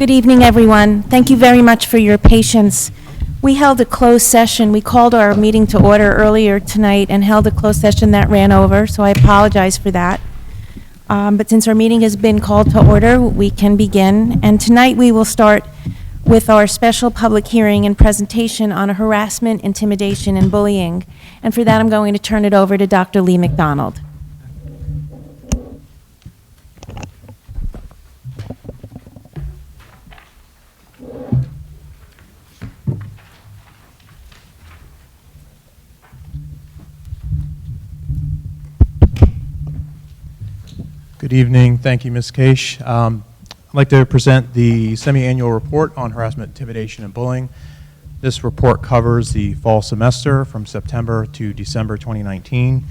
Good evening, everyone. Thank you very much for your patience. We held a closed session. We called our meeting to order earlier tonight and held a closed session that ran over, so I apologize for that. But since our meeting has been called to order, we can begin. And tonight we will start with our special public hearing and presentation on harassment, intimidation, and bullying. And for that, I'm going to turn it over to Dr. Lee McDonald. Good evening. Thank you, Ms. Case. I'd like to present the semi-annual report on harassment, intimidation, and bullying. This report covers the fall semester from September to December 2019.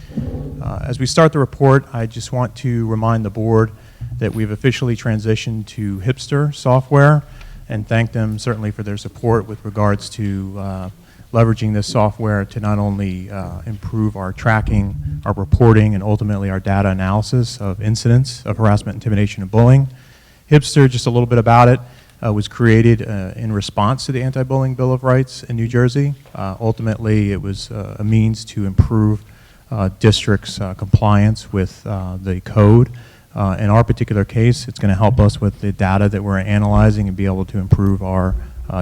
As we start the report, I just want to remind the board that we've officially transitioned to Hipster software and thank them certainly for their support with regards to leveraging this software to not only improve our tracking, our reporting, and ultimately our data analysis of incidents of harassment, intimidation, and bullying. Hipster, just a little bit about it, was created in response to the Anti-Bullying Bill of Rights in New Jersey. Ultimately, it was a means to improve districts' compliance with the code. In our particular case, it's going to help us with the data that we're analyzing and be able to improve our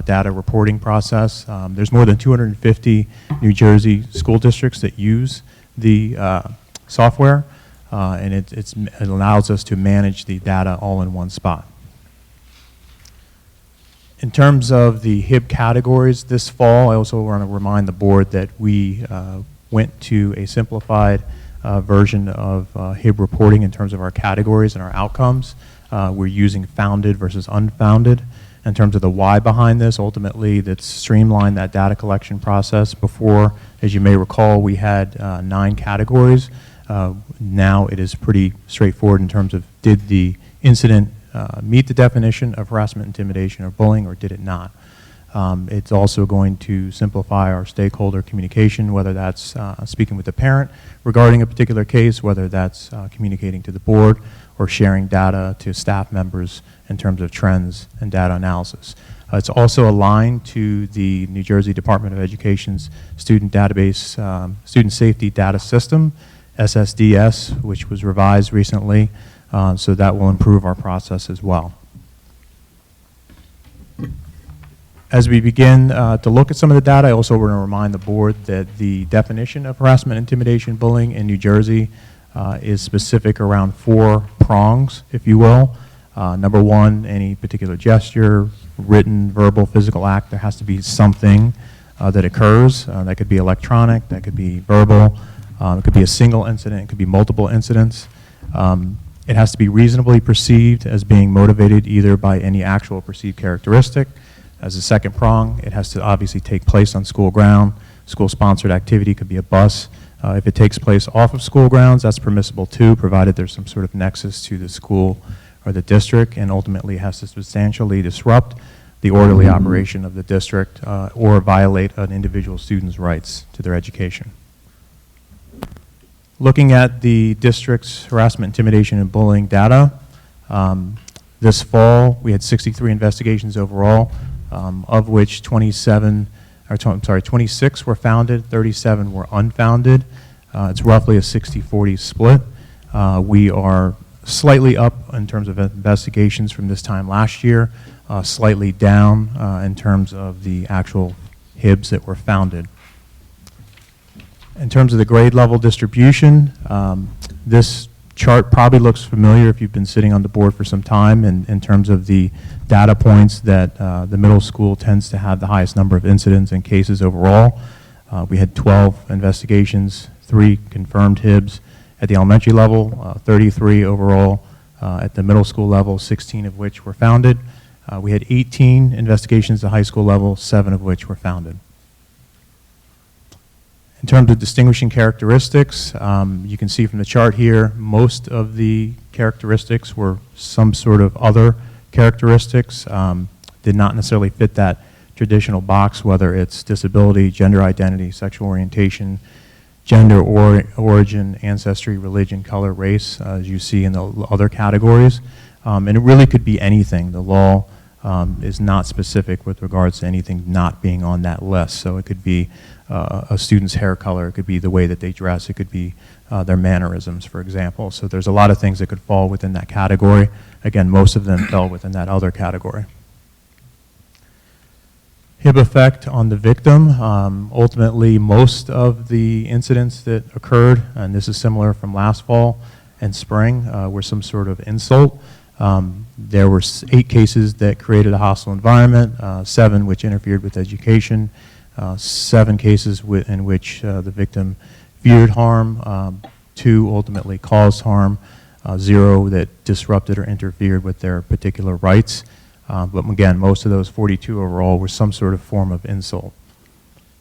data reporting process. There's more than 250 New Jersey school districts that use the software, and it allows us to manage the data all in one spot. In terms of the HIB categories this fall, I also want to remind the board that we went to a simplified version of HIB reporting in terms of our categories and our outcomes. We're using founded versus unfounded. In terms of the why behind this, ultimately, that's streamlined that data collection process. Before, as you may recall, we had 9 categories. Now it is pretty straightforward in terms of did the incident meet the definition of harassment, intimidation, or bullying, or did it not? It's also going to simplify our stakeholder communication, whether that's speaking with the parent regarding a particular case, whether that's communicating to the board, or sharing data to staff members in terms of trends and data analysis. It's also aligned to the New Jersey Department of Education's Student Database, Student Safety Data System, SSDS, which was revised recently, so that will improve our process as well. As we begin to look at some of the data, I also want to remind the board that the definition of harassment, intimidation, bullying in New Jersey is specific around 4 prongs, if you will. Number 1, any particular gesture, written, verbal, physical act, there has to be something that occurs. That could be electronic, that could be verbal, it could be a single incident, it could be multiple incidents. It has to be reasonably perceived as being motivated either by any actual perceived characteristic. As a second prong, it has to obviously take place on school ground. School-sponsored activity could be a bus. If it takes place off of school grounds, that's permissible too, provided there's some sort of nexus to the school or the district, and ultimately has to substantially disrupt the orderly operation of the district or violate an individual student's rights to their education. Looking at the district's harassment, intimidation, and bullying data, this fall we had 63 investigations overall, of which 26 were founded, 37 were unfounded. It's roughly a 60-40 split. We are slightly up in terms of investigations from this time last year, slightly down in terms of the actual HIBs that were founded. In terms of the grade level distribution, this chart probably looks familiar if you've been sitting on the board for some time in terms of the data points that the middle school tends to have the highest number of incidents and cases overall. We had 12 investigations, 3 confirmed HIBs at the elementary level, 33 overall at the middle school level, 16 of which were founded. We had 18 investigations at the high school level, 7 of which were founded. In terms of distinguishing characteristics, you can see from the chart here, most of the characteristics were some sort of other characteristics, did not necessarily fit that traditional box, whether it's disability, gender identity, sexual orientation, gender origin, ancestry, religion, color, race, as you see in the other categories. And it really could be anything. The law is not specific with regards to anything not being on that list. So it could be a student's hair color, it could be the way that they dress, it could be their mannerisms, for example. So there's a lot of things that could fall within that category. Again, most of them fell within that other category. HIB effect on the victim. Ultimately, most of the incidents that occurred, and this is similar from last fall and spring, were some sort of insult. There were 8 cases that created a hostile environment, 7 which interfered with education, 7 cases in which the victim feared harm, 2 ultimately caused harm, 0 that disrupted or interfered with their particular rights. But again, most of those 42 overall were some sort of form of insult.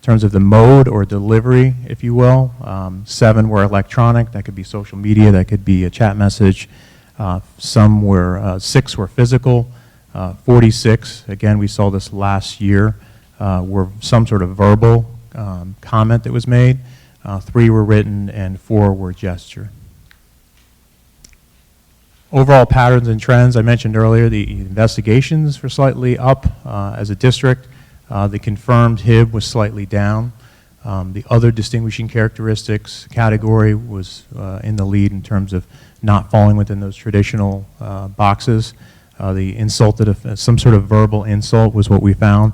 In terms of the mode or delivery, if you will, 7 were electronic. That could be social media, that could be a chat message. 6 were physical. 46, again, we saw this last year, were some sort of verbal comment that was made. 3 were written and 4 were gesture. Overall patterns and trends, I mentioned earlier, the investigations were slightly up as a district. The confirmed HIB was slightly down. The other distinguishing characteristics category was in the lead in terms of not falling within those traditional boxes. The insulted, some sort of verbal insult was what we found,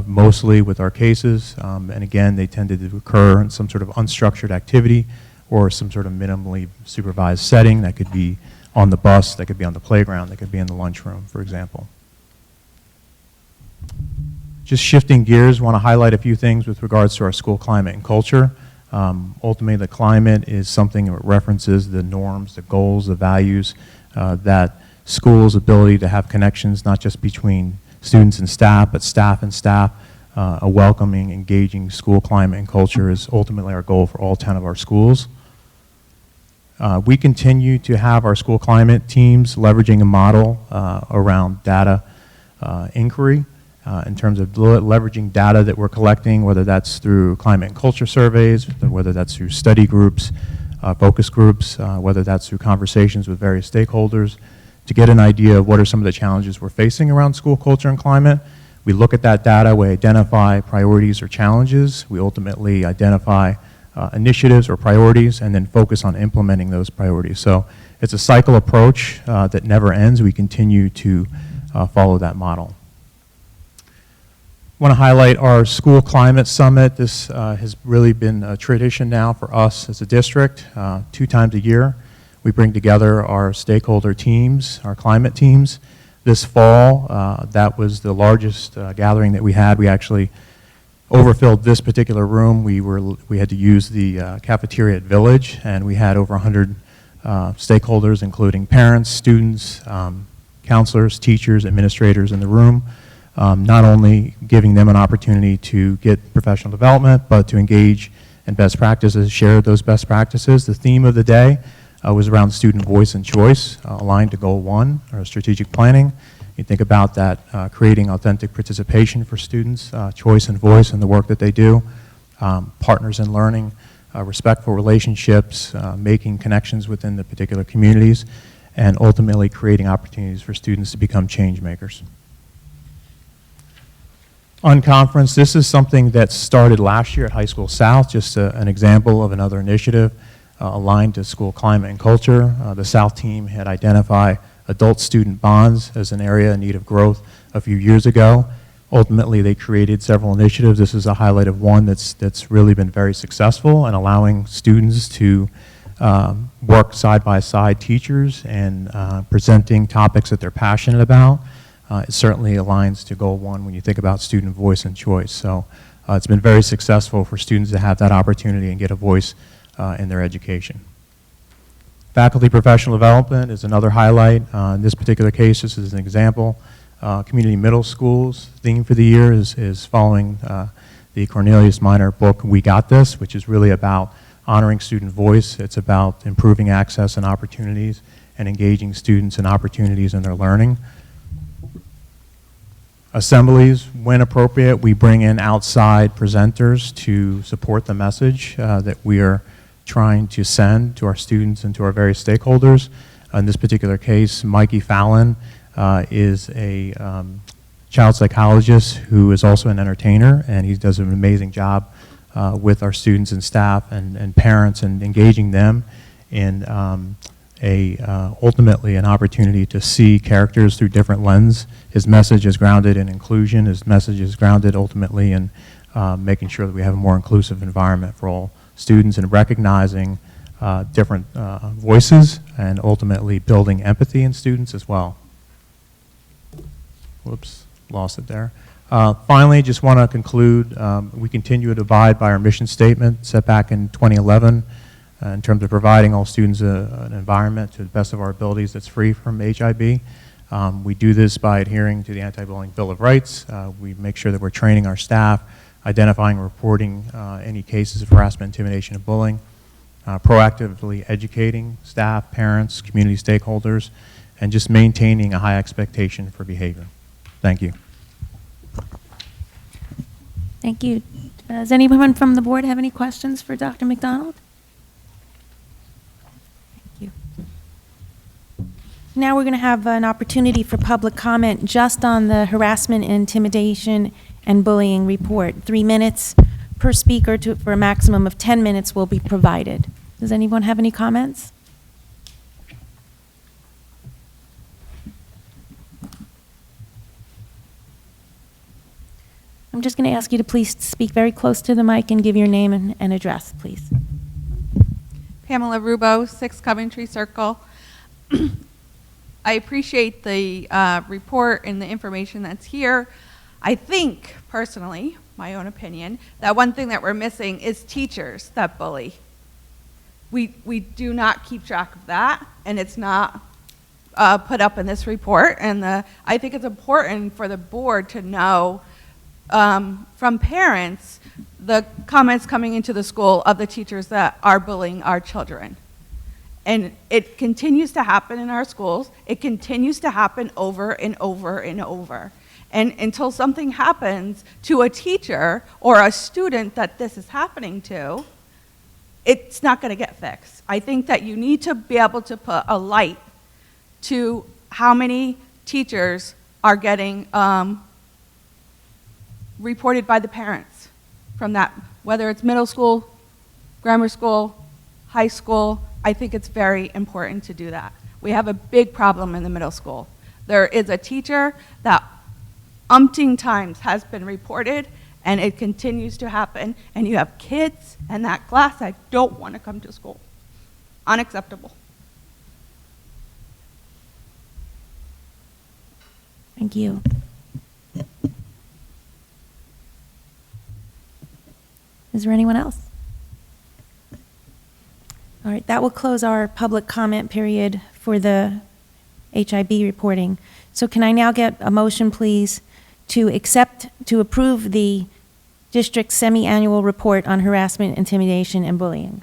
mostly with our cases. And again, they tended to occur in some sort of unstructured activity or some sort of minimally supervised setting. That could be on the bus, that could be on the playground, that could be in the lunchroom, for example. Just shifting gears, want to highlight a few things with regards to our school climate and culture. Ultimately, the climate is something that references the norms, the goals, the values, that schools' ability to have connections not just between students and staff, but staff and staff. A welcoming, engaging school climate and culture is ultimately our goal for all 10 of our schools. We continue to have our school climate teams leveraging a model around data inquiry in terms of leveraging data that we're collecting, whether that's through climate and culture surveys, whether that's through study groups, focus groups, whether that's through conversations with various stakeholders, to get an idea of what are some of the challenges we're facing around school culture and climate. We look at that data, we identify priorities or challenges, we ultimately identify initiatives or priorities, and then focus on implementing those priorities. So it's a cycle approach that never ends. We continue to follow that model. I want to highlight our school climate summit. This has really been a tradition now for us as a district. 2 times a year, we bring together our stakeholder teams, our climate teams. This fall, that was the largest gathering that we had. We actually overfilled this particular room. We had to use the cafeteria at Village, and we had over 100 stakeholders, including parents, students, counselors, teachers, administrators in the room. Not only giving them an opportunity to get professional development, but to engage in best practices, share those best practices. The theme of the day was around student voice and choice, aligned to Goal 1, or strategic planning. You think about that, creating authentic participation for students, choice and voice in the work that they do, partners in learning, respectful relationships, making connections within the particular communities, and ultimately creating opportunities for students to become change makers. Unconference, this is something that started last year at High School South, just an example of another initiative aligned to school climate and culture. The South team had identified adult-student bonds as an area in need of growth a few years ago. Ultimately, they created several initiatives. This is a highlight of one that's really been very successful in allowing students to work side-by-side teachers and presenting topics that they're passionate about. It certainly aligns to Goal 1 when you think about student voice and choice. So it's been very successful for students to have that opportunity and get a voice in their education. Faculty professional development is another highlight. In this particular case, this is an example. Community middle schools theme for the year is following the Cornelius Minor book, We Got This, which is really about honoring student voice. It's about improving access and opportunities and engaging students in opportunities in their learning. Assemblies, when appropriate, we bring in outside presenters to support the message that we are trying to send to our students and to our various stakeholders. In this particular case, Mikey Fallon is a child psychologist who is also an entertainer, and he does an amazing job with our students and staff and parents, and engaging them in ultimately an opportunity to see characters through different lens. His message is grounded in inclusion. His message is grounded ultimately in making sure that we have a more inclusive environment for all students, and recognizing different voices, and ultimately building empathy in students as well. Whoops, lost it there. Finally, just want to conclude, we continue to abide by our mission statement set back in 2011 in terms of providing all students an environment to the best of our abilities that's free from HIB. We do this by adhering to the Anti-Bullying Bill of Rights. We make sure that we're training our staff, identifying and reporting any cases of harassment, intimidation, and bullying, proactively educating staff, parents, community stakeholders, and just maintaining a high expectation for behavior. Thank you. Thank you. Does anyone from the board have any questions for Dr. McDonald? Thank you. Now we're going to have an opportunity for public comment just on the harassment, intimidation, and bullying report. 3 minutes per speaker for a maximum of 10 minutes will be provided. Does anyone have any comments? I'm just going to ask you to please speak very close to the mic and give your name and address, please. Pamela Rubo, 6 Coventry Circle. I appreciate the report and the information that's here. I think, personally, my own opinion, that one thing that we're missing is teachers that bully. We do not keep track of that, and it's not put up in this report. And I think it's important for the board to know from parents the comments coming into the school of the teachers that are bullying our children. And it continues to happen in our schools. It continues to happen over and over and over. And until something happens to a teacher or a student that this is happening to, it's not going to get fixed. I think that you need to be able to put a light to how many teachers are getting reported by the parents from that, whether it's middle school, grammar school, high school. I think it's very important to do that. We have a big problem in the middle school. There is a teacher that umpteen times has been reported, and it continues to happen, and you have kids in that class that don't want to come to school. Unacceptable. Thank you. Is there anyone else? All right, that will close our public comment period for the HIB reporting. So can I now get a motion, please, to approve the district's semi-annual report on harassment, intimidation, and bullying?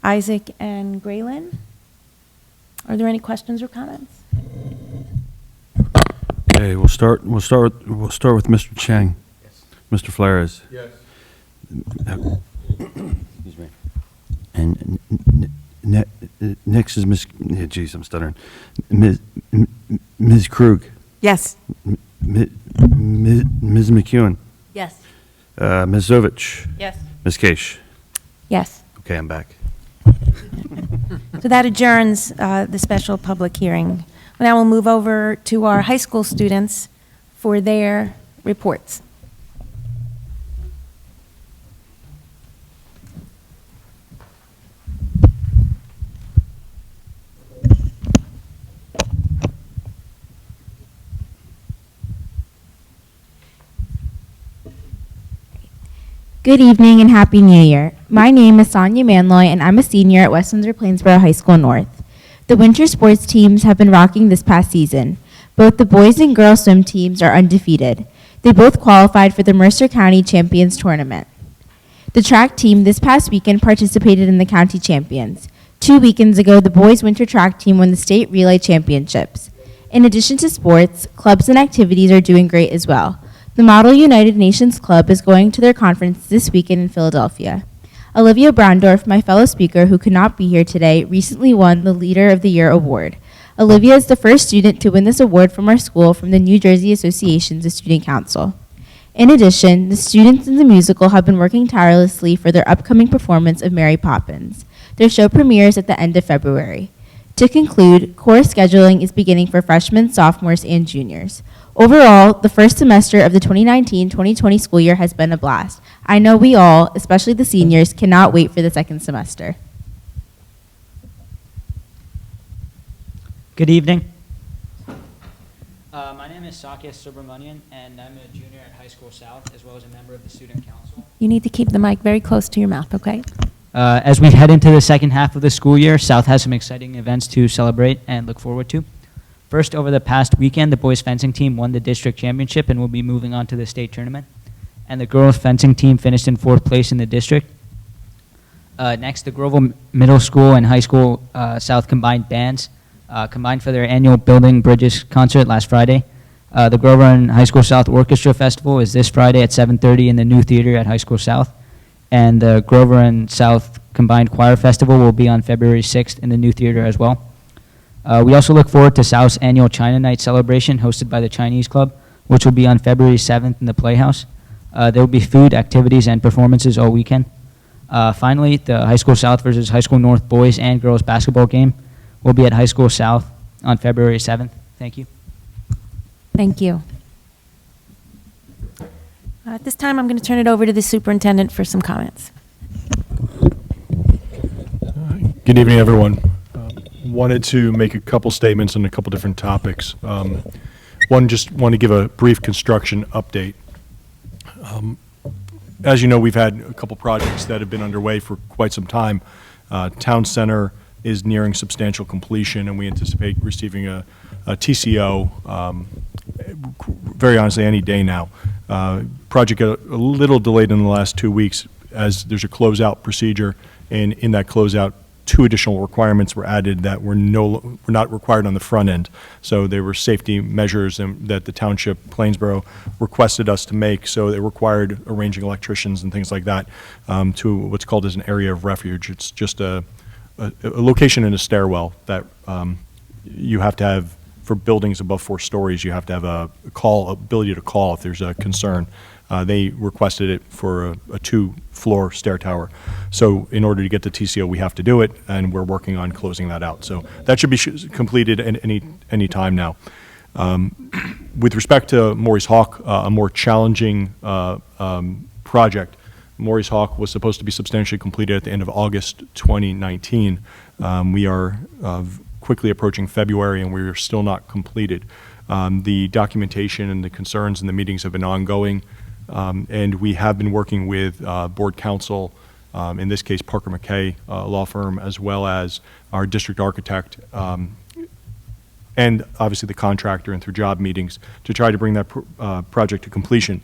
Isaac and Graylin, are there any questions or comments? Okay, we'll start with Mr. Chang. Yes. Mr. Flores. Yes. Excuse me. And next is Ms. Geez, I'm stuttering. Ms. Krug. Yes. Ms. McEwen. Yes. Ms. Zovich. Yes. Ms. Keish. Yes. Okay, I'm back. So that adjourns the special public hearing. Now we'll move over to our high school students for their reports. Good evening and Happy New Year. My name is Sonia Manloy and I'm a senior at West Windsor-Plainsboro High School North. The winter sports teams have been rocking this past season. Both the boys and girls swim teams are undefeated. They both qualified for the Mercer County Champions Tournament. The track team this past weekend participated in the county champions. 2 weekends ago, the boys' winter track team won the state relay championships. In addition to sports, clubs and activities are doing great as well. The Model United Nations Club is going to their conference this weekend in Philadelphia. Olivia Brandorf, my fellow speaker who could not be here today, recently won the Leader of the Year award. Olivia is the first student to win this award from our school from the New Jersey Association's Student Council. In addition, the students in the musical have been working tirelessly for their upcoming performance of Mary Poppins. Their show premieres at the end of February. To conclude, course scheduling is beginning for freshmen, sophomores, and juniors. Overall, the first semester of the 2019-2020 school year has been a blast. I know we all, especially the seniors, cannot wait for the second semester. Good evening. My name is Sakya Subramanian, and I'm a junior at High School South, as well as a member of the Student Council. You need to keep the mic very close to your mouth, okay? As we head into the second half of the school year, South has some exciting events to celebrate and look forward to. First, over the past weekend, the boys fencing team won the district championship and will be moving on to the state tournament. And the girls fencing team finished in 4th place in the district. Next, the Groville Middle School and High School South combined bands combined for their annual Building Bridges concert last Friday. The Grover and High School South Orchestra Festival is this Friday at 7:30 in the new theater at High School South. And the Grover and South Combined Choir Festival will be on February 6th in the new theater as well. We also look forward to South's annual China Night celebration hosted by the Chinese Club, which will be on February 7th in the Playhouse. There will be food, activities, and performances all weekend. Finally, the High School South versus High School North boys and girls basketball game will be at High School South on February 7th. Thank you. Thank you. At this time, I'm going to turn it over to the superintendent for some comments. Good evening, everyone. Wanted to make a couple statements on a couple different topics. One, just want to give a brief construction update. As you know, we've had a couple projects that have been underway for quite some time. Town Center is nearing substantial completion, and we anticipate receiving a TCO, very honestly, any day now. Project got a little delayed in the last 2 weeks as there's a closeout procedure, and in that closeout, 2 additional requirements were added that were not required on the front end. So they were safety measures that the township, Plainsboro, requested us to make. So it required arranging electricians and things like that to what's called as an area of refuge. It's just a location in a stairwell that you have to have for buildings above 4 stories. You have to have a ability to call if there's a concern. They requested it for a 2-floor stair tower. So in order to get the TCO, we have to do it, and we're working on closing that out. So that should be completed any time now. With respect to Maurice Hawk, a more challenging project, Maurice Hawk was supposed to be substantially completed at the end of August 2019. We are quickly approaching February, and we are still not completed. The documentation and the concerns and the meetings have been ongoing. And we have been working with board counsel, in this case Parker McKay law firm, as well as our district architect, and obviously the contractor, and through job meetings to try to bring that project to completion.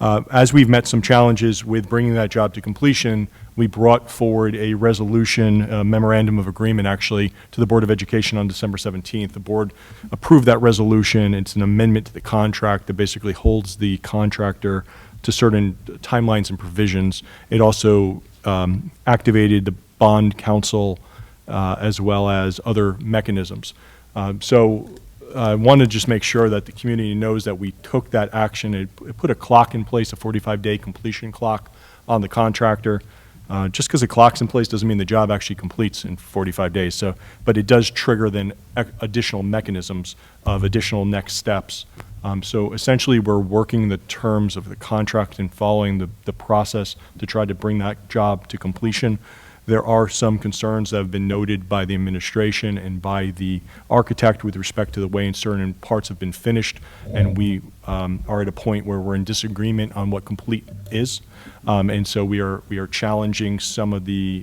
As we've met some challenges with bringing that job to completion, we brought forward a resolution, a memorandum of agreement actually, to the Board of Education on December 17th. The board approved that resolution. It's an amendment to the contract that basically holds the contractor to certain timelines and provisions. It also activated the bond council as well as other mechanisms. So I want to just make sure that the community knows that we took that action. It put a clock in place, a 45-day completion clock on the contractor. Just because the clock's in place doesn't mean the job actually completes in 45 days. So, but it does trigger then additional mechanisms of additional next steps. So essentially, we're working the terms of the contract and following the process to try to bring that job to completion. There are some concerns that have been noted by the administration and by the architect with respect to the way in certain parts have been finished, and we are at a point where we're in disagreement on what complete is, and so we are challenging some of the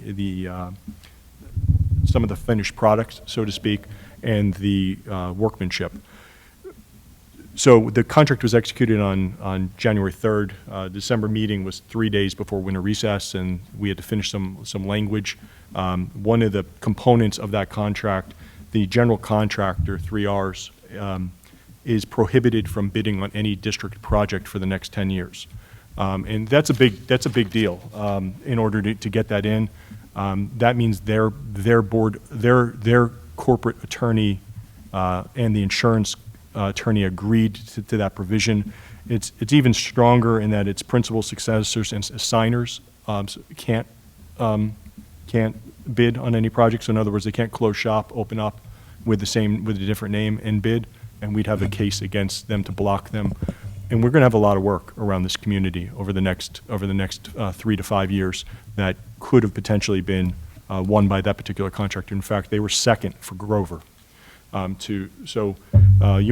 finished products, so to speak, and the workmanship. So the contract was executed on January 3rd. December meeting was 3 days before winter recess, and we had to finish some language. One of the components of that contract, the general contractor, 3Rs, is prohibited from bidding on any district project for the next 10 years. And that's a big deal. In order to get that in, that means their corporate attorney and the insurance attorney agreed to that provision. It's even stronger in that its principal successors and assigners can't bid on any project. So in other words, they can't close shop, open up with a different name and bid, and we'd have a case against them to block them. And we're going to have a lot of work around this community over the next 3 to 5 years that could have potentially been won by that particular contractor. In fact, they were second for Grover. You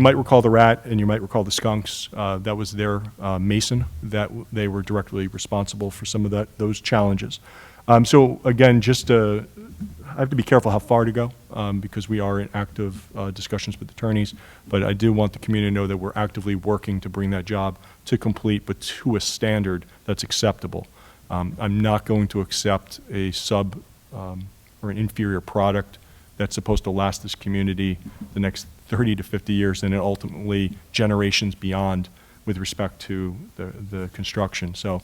might recall the rat and you might recall the skunks. That was their mason that they were directly responsible for some of those challenges. So again, I have to be careful how far to go because we are in active discussions with attorneys, but I do want the community to know that we're actively working to bring that job to complete, but to a standard that's acceptable. I'm not going to accept a sub or an inferior product that's supposed to last this community the next 30 to 50 years and then ultimately generations beyond with respect to the construction. So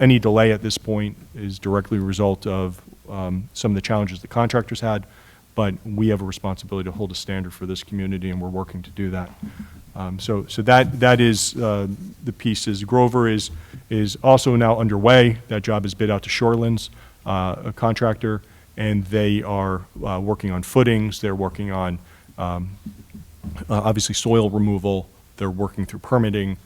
any delay at this point is directly a result of some of the challenges the contractors had, but we have a responsibility to hold a standard for this community, and we're working to do that. So that is the pieces. Grover is also now underway. That job is bid out to Shorelands, a contractor, and they are working on footings. They're working on obviously soil removal. They're working through permitting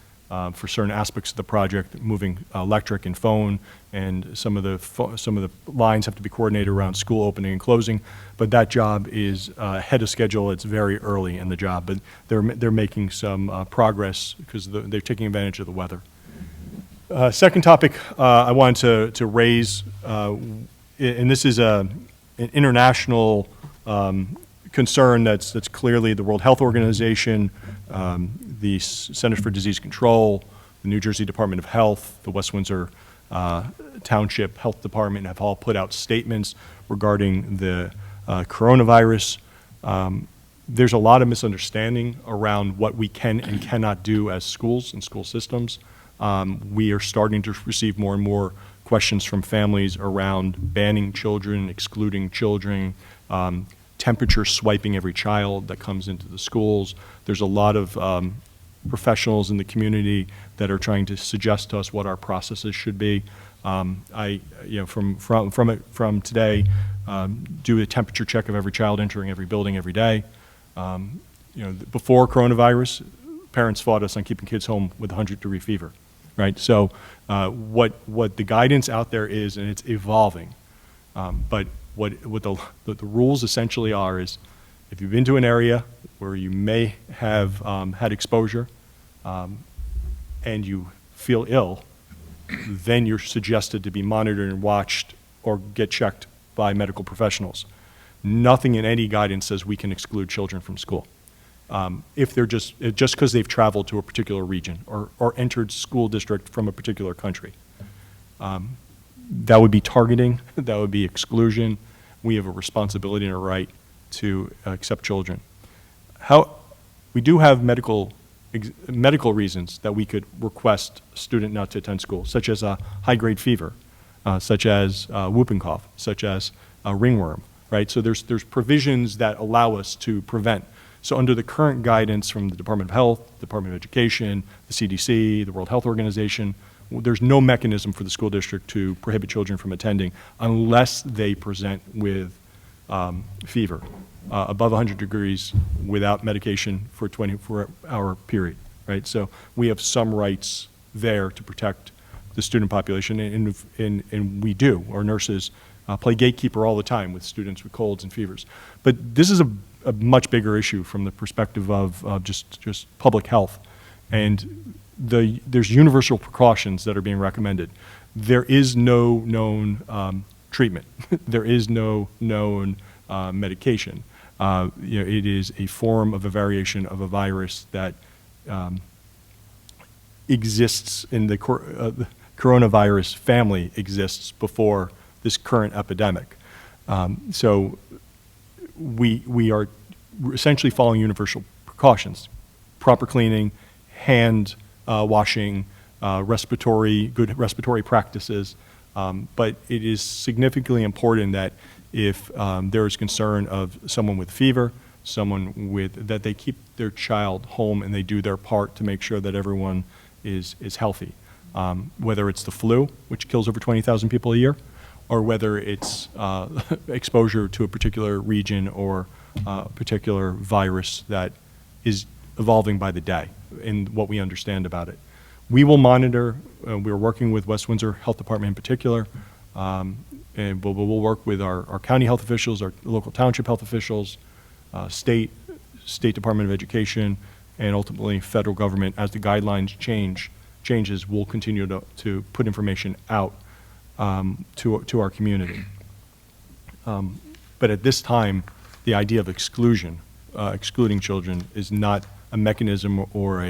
for certain aspects of the project, moving electric and phone, and some of the lines have to be coordinated around school opening and closing. But that job is ahead of schedule. It's very early in the job, but they're making some progress because they're taking advantage of the weather. Second topic I wanted to raise, and this is an international concern that's clearly the World Health Organization, the Centers for Disease Control, the New Jersey Department of Health, the West Windsor Township Health Department have all put out statements regarding the coronavirus. There's a lot of misunderstanding around what we can and cannot do as schools and school systems. We are starting to receive more and more questions from families around banning children, excluding children, temperature swiping every child that comes into the schools. There's a lot of professionals in the community that are trying to suggest to us what our processes should be. From today, do a temperature check of every child entering every building every day. Before coronavirus, parents fought us on keeping kids home with 100-degree fever, right? So what the guidance out there is, and it's evolving, but what the rules essentially are is if you've been to an area where you may have had exposure and you feel ill, then you're suggested to be monitored and watched or get checked by medical professionals. Nothing in any guidance says we can exclude children from school. If they're just because they've traveled to a particular region or entered school district from a particular country. That would be targeting, that would be exclusion. We have a responsibility and a right to accept children. We do have medical reasons that we could request a student not to attend school, such as a high-grade fever, such as whooping cough, such as ringworm, right? So there's provisions that allow us to prevent. So under the current guidance from the Department of Health, Department of Education, the CDC, the World Health Organization, there's no mechanism for the school district to prohibit children from attending unless they present with fever above 100 degrees without medication for a 24-hour period, right? So we have some rights there to protect the student population, and we do. Our nurses play gatekeeper all the time with students with colds and fevers. But this is a much bigger issue from the perspective of just public health. And there's universal precautions that are being recommended. There is no known treatment. There is no known medication. It is a form of a variation of a virus that exists in the coronavirus family exists before this current epidemic. So we are essentially following universal precautions, proper cleaning, hand washing, good respiratory practices. But it is significantly important that if there is concern of someone with fever, someone that they keep their child home and they do their part to make sure that everyone is healthy. Whether it's the flu, which kills over 20,000 people a year, or whether it's exposure to a particular region or a particular virus that is evolving by the day in what we understand about it. We will monitor, we're working with West Windsor Health Department in particular, and we'll work with our county health officials, our local township health officials, State Department of Education, and ultimately federal government. As the guidelines changes, we'll continue to put information out to our community. But at this time, the idea of excluding children is not a mechanism or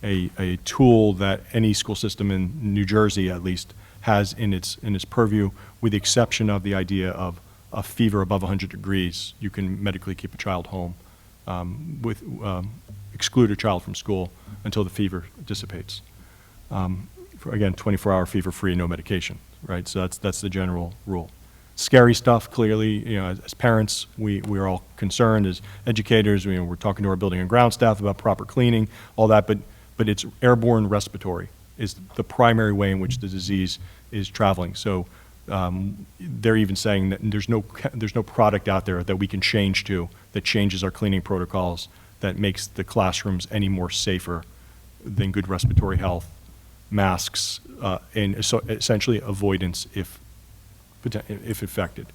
a tool that any school system in New Jersey, at least, has in its purview, with the exception of the idea of a fever above 100 degrees. You can medically keep a child home, exclude a child from school until the fever dissipates. Again, 24-hour fever-free, no medication, right? So that's the general rule. Scary stuff, clearly, as parents, we are all concerned. As educators, we're talking to our building and ground staff about proper cleaning, all that, but it's airborne respiratory is the primary way in which the disease is traveling. So they're even saying that there's no product out there that we can change to that changes our cleaning protocols that makes the classrooms any more safer than good respiratory health, masks, and so essentially avoidance if infected.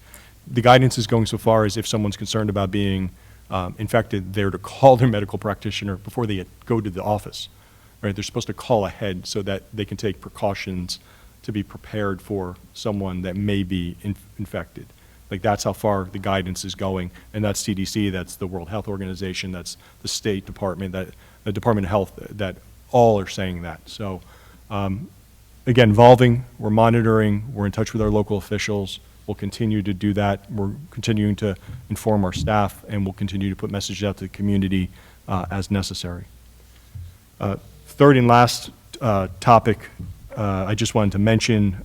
The guidance is going so far as if someone's concerned about being infected, they're to call their medical practitioner before they go to the office. Right? They're supposed to call ahead so that they can take precautions to be prepared for someone that may be infected. Like, that's how far the guidance is going, and that's CDC, that's the World Health Organization, that's the State Department, the Department of Health, that all are saying that. So, again, evolving, we're monitoring, we're in touch with our local officials, we'll continue to do that, we're continuing to inform our staff, and we'll continue to put messages out to the community as necessary. Third and last topic, I just wanted to mention,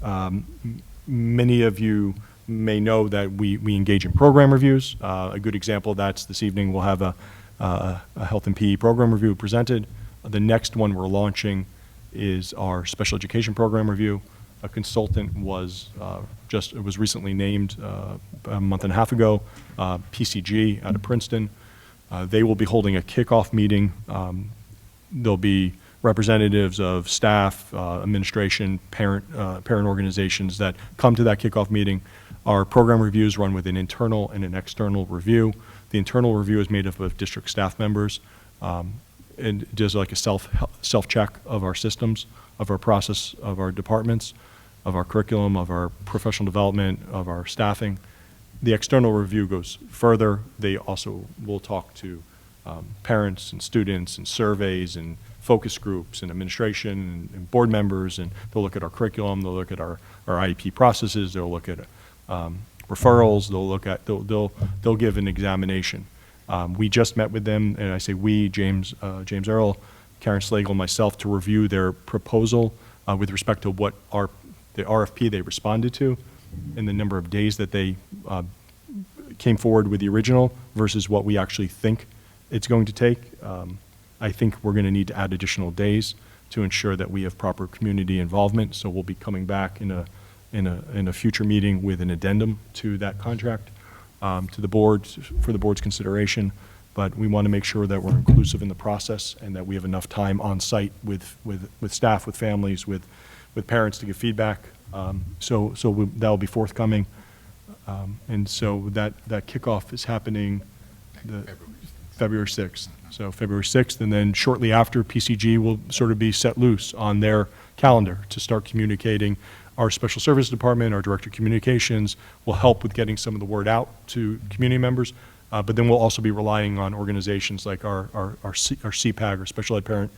many of you may know that we engage in program reviews. A good example of that's this evening. We'll have a health and PE program review presented. The next one we're launching is our special education program review. A consultant was recently named a month and a half ago, PCG out of Princeton. They will be holding a kickoff meeting. There'll be representatives of staff, administration, parent organizations that come to that kickoff meeting. Our program reviews run with an internal and an external review. The internal review is made up of district staff members and does like a self-check of our systems, of our process, of our departments, of our curriculum, of our professional development, of our staffing. The external review goes further. They also will talk to parents and students and surveys and focus groups and administration and board members, and they'll look at our curriculum, they'll look at our IEP processes, they'll look at referrals, they'll give an examination. We just met with them, and I say we, James Earl, Karen Slagle, and myself, to review their proposal with respect to what the RFP they responded to and the number of days that they came forward with the original versus what we actually think it's going to take. I think we're going to need to add additional days to ensure that we have proper community involvement. So we'll be coming back in a future meeting with an addendum to that contract to the board for the board's consideration. But we want to make sure that we're inclusive in the process and that we have enough time on site with staff, with families, with parents to give feedback. So that'll be forthcoming. And so that kickoff is happening February 6th. So February 6th, and then shortly after, PCG will sort of be set loose on their calendar to start communicating. Our special service department, our director of communications, will help with getting some of the word out to community members, but then we'll also be relying on organizations like our CPAG, our Special Ed Parent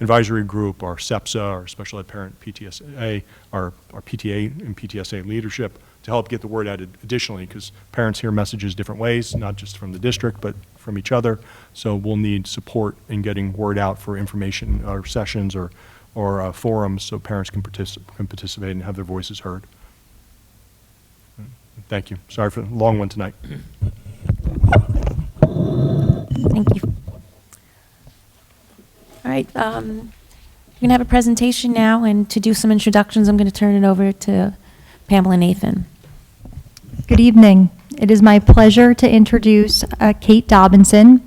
Advisory Group, our SEPSA, our Special Ed Parent PTSA, our PTA and PTSA leadership, to help get the word out additionally, because parents hear messages different ways, not just from the district, but from each other. So we'll need support in getting word out for information or sessions or forums so parents can participate and have their voices heard. Thank you. Sorry for the long one tonight. We're going to have a presentation now, and to do some introductions, I'm going to turn it over to Pamela Nathan. Good evening. It is my pleasure to introduce Kate Dobinson,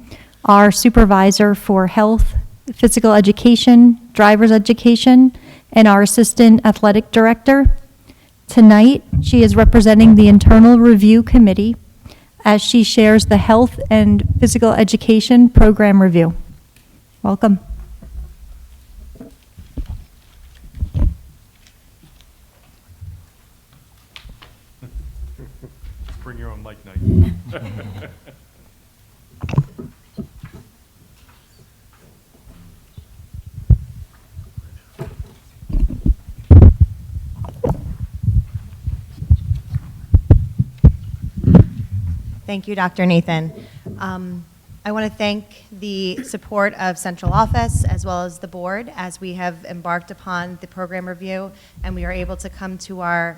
our supervisor for health, physical education, driver's education, and our assistant athletic director. Tonight, she is representing the Internal Review Committee as she shares the health and physical education program review. Welcome. Bring your own mic night. Thank you, Dr. Nathan. I want to thank the support of central office as well as the board as we have embarked upon the program review, and we are able to come to our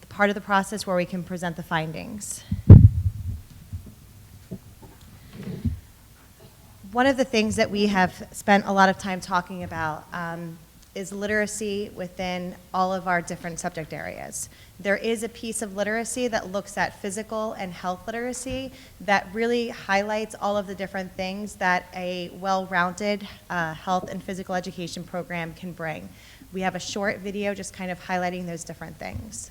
part of the process where we can present the findings. One of the things that we have spent a lot of time talking about is literacy within all of our different subject areas. There is a piece of literacy that looks at physical and health literacy that really highlights all of the different things that a well-rounded health and physical education program can bring. We have a short video just kind of highlighting those different things.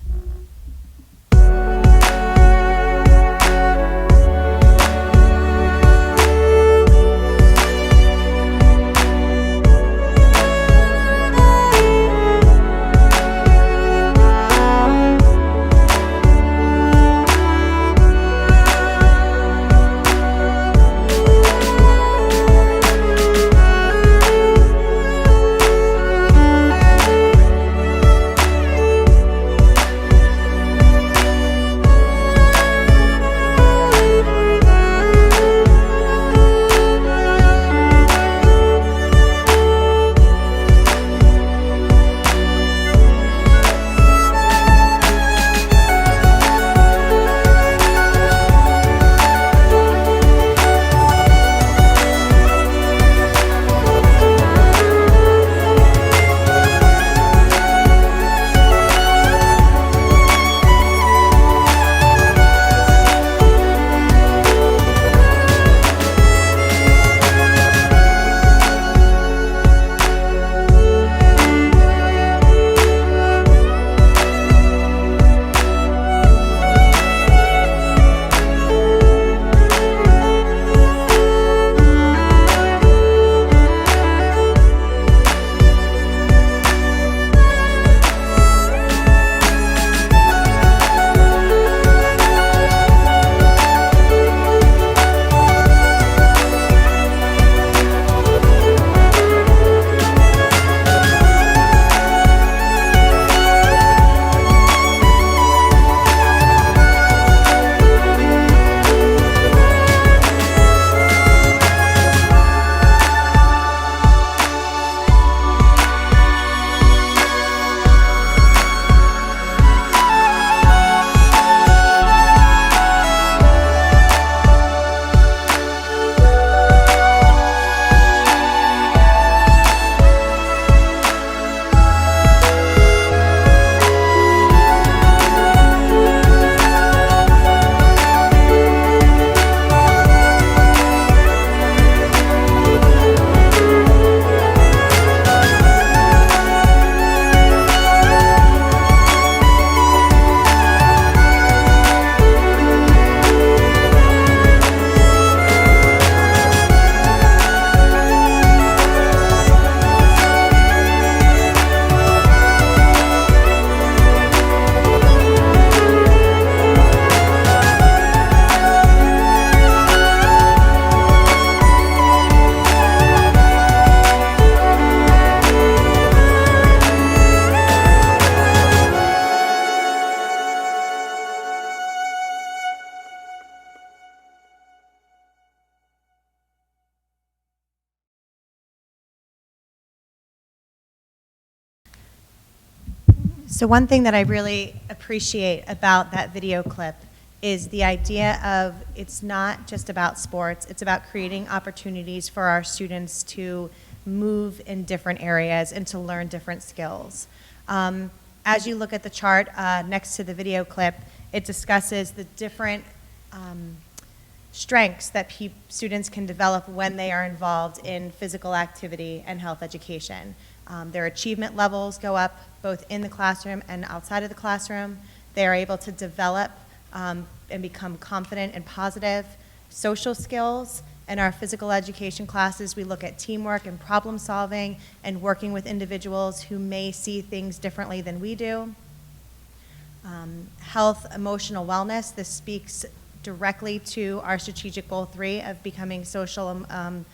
So one thing that I really appreciate about that video clip is the idea of it's not just about sports, it's about creating opportunities for our students to move in different areas and to learn different skills. As you look at the chart next to the video clip, it discusses the different strengths that students can develop when they are involved in physical activity and health education. Their achievement levels go up both in the classroom and outside of the classroom. They are able to develop and become confident and positive. Social skills. In our physical education classes, we look at teamwork and problem solving and working with individuals who may see things differently than we do. Health, emotional wellness. This speaks directly to our strategic goal 3 of becoming social and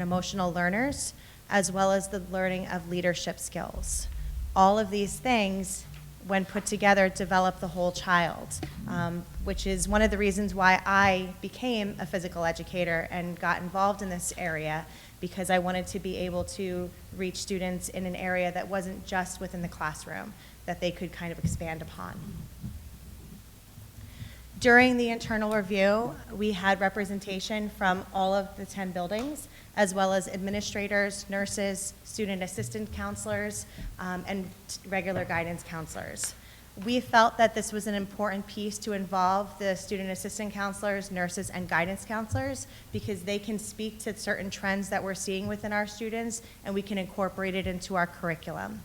emotional learners, as well as the learning of leadership skills. All of these things, when put together, develop the whole child, which is one of the reasons why I became a physical educator and got involved in this area, because I wanted to be able to reach students in an area that wasn't just within the classroom, that they could kind of expand upon. During the internal review, we had representation from all of the 10 buildings, as well as administrators, nurses, student assistant counselors, and regular guidance counselors. We felt that this was an important piece to involve the student assistant counselors, nurses, and guidance counselors, because they can speak to certain trends that we're seeing within our students, and we can incorporate it into our curriculum.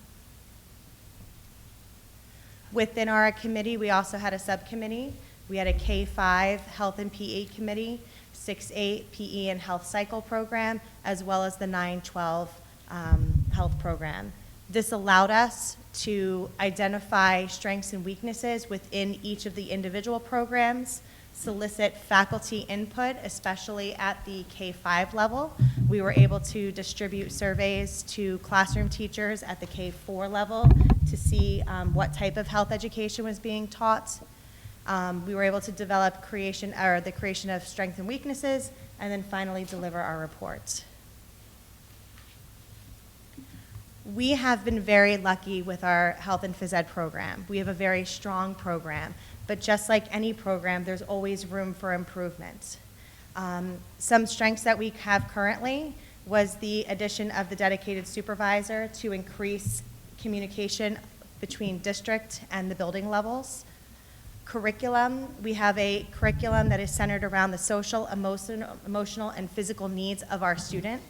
Within our committee, we also had a subcommittee. We had a K-5 Health and PE Committee, 6-8 PE and Health Cycle Program, as well as the 9-12 Health Program. This allowed us to identify strengths and weaknesses within each of the individual programs, solicit faculty input, especially at the K-5 level. We were able to distribute surveys to classroom teachers at the K-4 level to see what type of health education was being taught. We were able to develop the creation of strengths and weaknesses, and then finally deliver our report. We have been very lucky with our health and phys ed program. We have a very strong program, but just like any program, there's always room for improvement. Some strengths that we have currently was the addition of the dedicated supervisor to increase communication between district and the building levels. Curriculum, we have a curriculum that is centered around the social, emotional, and physical needs of our student.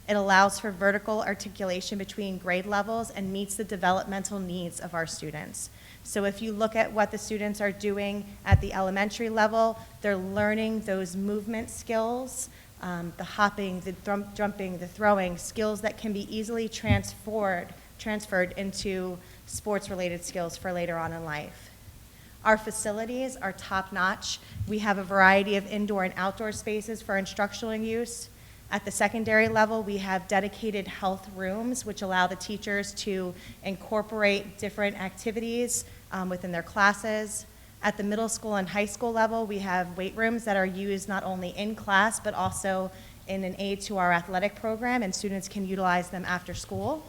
It allows for vertical articulation between grade levels and meets the developmental needs of our students. So if you look at what the students are doing at the elementary level, they're learning those movement skills, the hopping, the jumping, the throwing, skills that can be easily transferred into sports-related skills for later on in life. Our facilities are top-notch. We have a variety of indoor and outdoor spaces for instructional use. At the secondary level, we have dedicated health rooms, which allow the teachers to incorporate different activities within their classes. At the middle school and high school level, we have weight rooms that are used not only in class, but also in an aid to our athletic program, and students can utilize them after school.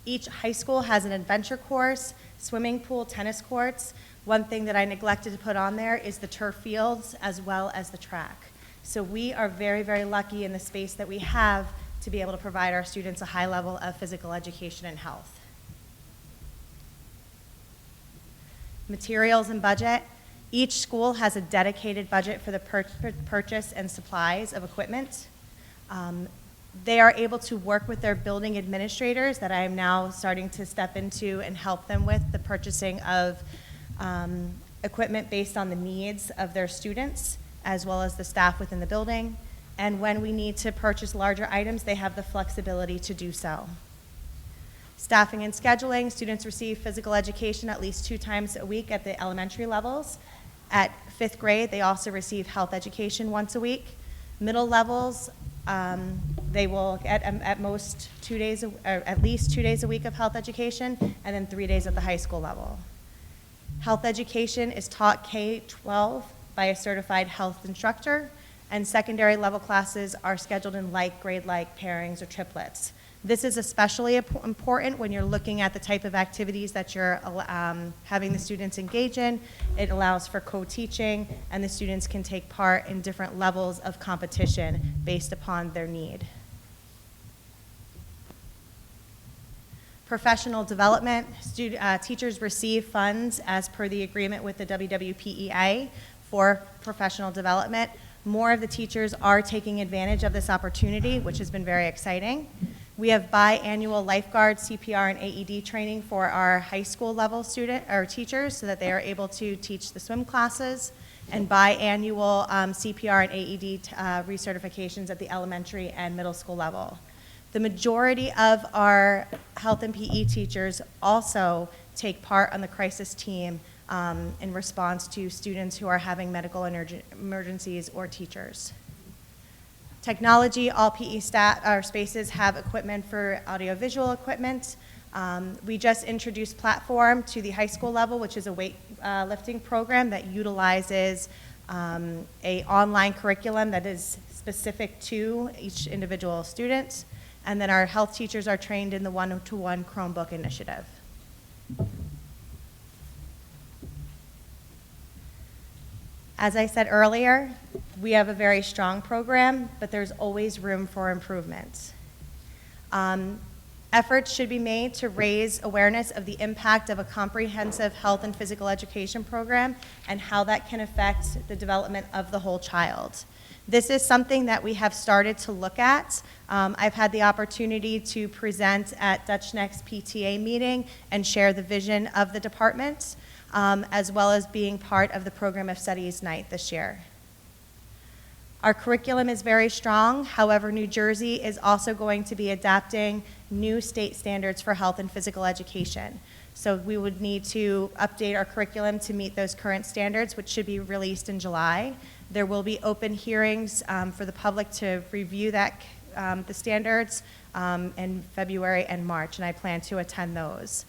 Each high school has an adventure course, swimming pool, tennis courts. One thing that I neglected to put on there is the turf fields as well as the track. So we are very, very lucky in the space that we have to be able to provide our students a high level of physical education and health. Materials and budget. Each school has a dedicated budget for the purchase and supplies of equipment. They are able to work with their building administrators that I am now starting to step into and help them with the purchasing of equipment based on the needs of their students, as well as the staff within the building. And when we need to purchase larger items, they have the flexibility to do so. Staffing and scheduling, students receive physical education at least 2 times a week at the elementary levels. At 5th grade, they also receive health education once a week. Middle levels, they will get at most 2 days, or at least 2 days a week of health education, and then 3 days at the high school level. Health education is taught K-12 by a certified health instructor, and secondary level classes are scheduled in like grade-like pairings or triplets. This is especially important when you're looking at the type of activities that you're having the students engage in. It allows for co-teaching, and the students can take part in different levels of competition based upon their need. Professional development, teachers receive funds as per the agreement with the WWPEA for professional development. More of the teachers are taking advantage of this opportunity, which has been very exciting. We have biannual lifeguard, CPR, and AED training for our high school level teachers so that they are able to teach the swim classes, and biannual CPR and AED recertifications at the elementary and middle school level. The majority of our health and PE teachers also take part on the crisis team in response to students who are having medical emergencies or teachers. Technology, all PE spaces have equipment for audiovisual equipment. We just introduced Platform to the high school level, which is a weightlifting program that utilizes a online curriculum that is specific to each individual student. And then our health teachers are trained in the one-to-one Chromebook initiative. As I said earlier, we have a very strong program, but there's always room for improvement. Efforts should be made to raise awareness of the impact of a comprehensive health and physical education program and how that can affect the development of the whole child. This is something that we have started to look at. I've had the opportunity to present at Dutch Next PTA meeting and share the vision of the department, as well as being part of the Program of Studies Night this year. Our curriculum is very strong. However, New Jersey is also going to be adapting new state standards for health and physical education. So we would need to update our curriculum to meet those current standards, which should be released in July. There will be open hearings for the public to review the standards in February and March, and I plan to attend those.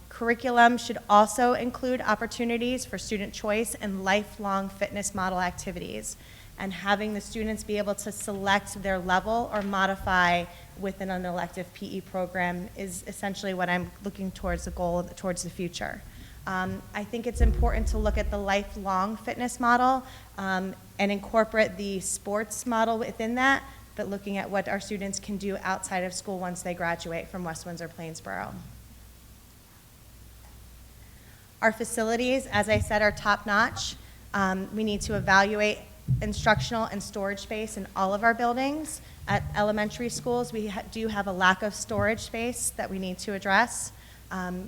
Curriculum should also include opportunities for student choice and lifelong fitness model activities, and having the students be able to select their level or modify within an elective PE program is essentially what I'm looking towards, the goal towards the future. I think it's important to look at the lifelong fitness model and incorporate the sports model within that, but looking at what our students can do outside of school once they graduate from West Windsor-Plainsboro. Our facilities, as I said, are top-notch. We need to evaluate instructional and storage space in all of our buildings. At elementary schools, we do have a lack of storage space that we need to address.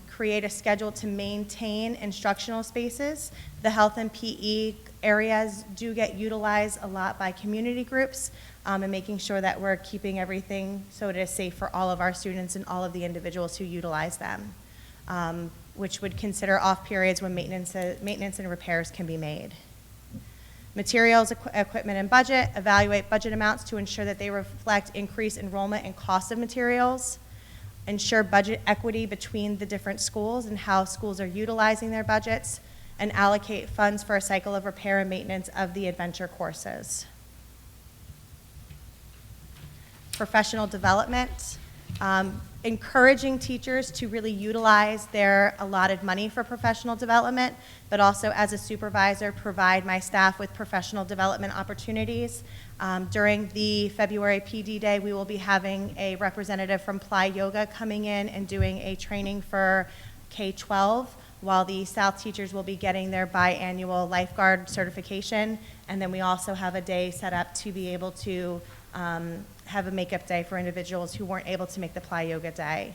Create a schedule to maintain instructional spaces. The health and PE areas do get utilized a lot by community groups, and making sure that we're keeping everything so it is safe for all of our students and all of the individuals who utilize them, which would consider off periods when maintenance and repairs can be made. Materials, equipment, and budget. Evaluate budget amounts to ensure that they reflect increased enrollment and cost of materials. Ensure budget equity between the different schools and how schools are utilizing their budgets, and allocate funds for a cycle of repair and maintenance of the adventure courses. Professional development. Encouraging teachers to really utilize their allotted money for professional development, but also as a supervisor, provide my staff with professional development opportunities. During the February PD Day, we will be having a representative from Ply Yoga coming in and doing a training for K-12, while the South teachers will be getting their biannual lifeguard certification. And then we also have a day set up to be able to have a makeup day for individuals who weren't able to make the Ply Yoga day.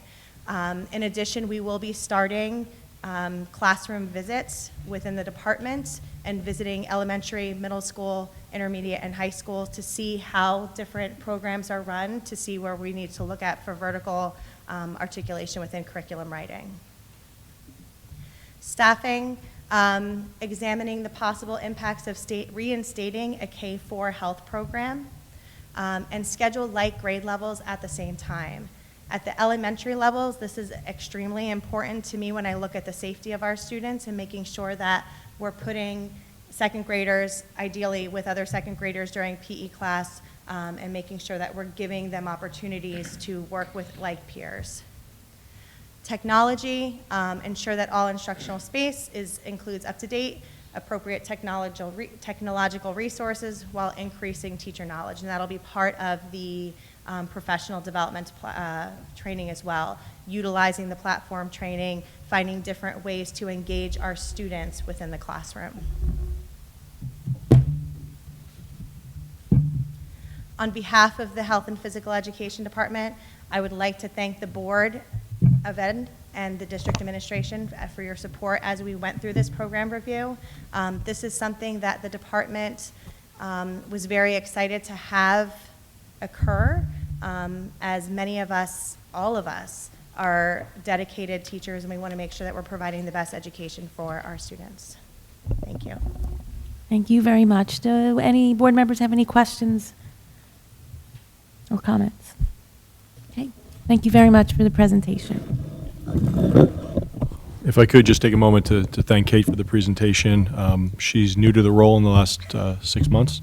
In addition, we will be starting classroom visits within the department and visiting elementary, middle school, intermediate, and high school to see how different programs are run, to see where we need to look at for vertical articulation within curriculum writing. Staffing, examining the possible impacts of reinstating a K-4 health program, and schedule like grade levels at the same time. At the elementary levels, this is extremely important to me when I look at the safety of our students and making sure that we're putting second graders, ideally with other second graders during PE class, and making sure that we're giving them opportunities to work with like peers. Technology, ensure that all instructional space includes up-to-date appropriate technological resources while increasing teacher knowledge. And that'll be part of the professional development training as well, utilizing the platform training, finding different ways to engage our students within the classroom. On behalf of the Health and Physical Education Department, I would like to thank the Board of Ed and the district administration for your support as we went through this program review. This is something that the department was very excited to have occur, as many of us, all of us, are dedicated teachers, and we want to make sure that we're providing the best education for our students. Thank you. Thank you very much. Do any board members have any questions or comments? Okay. Thank you very much for the presentation. If I could just take a moment to thank Kate for the presentation. She's new to the role in the last 6 months.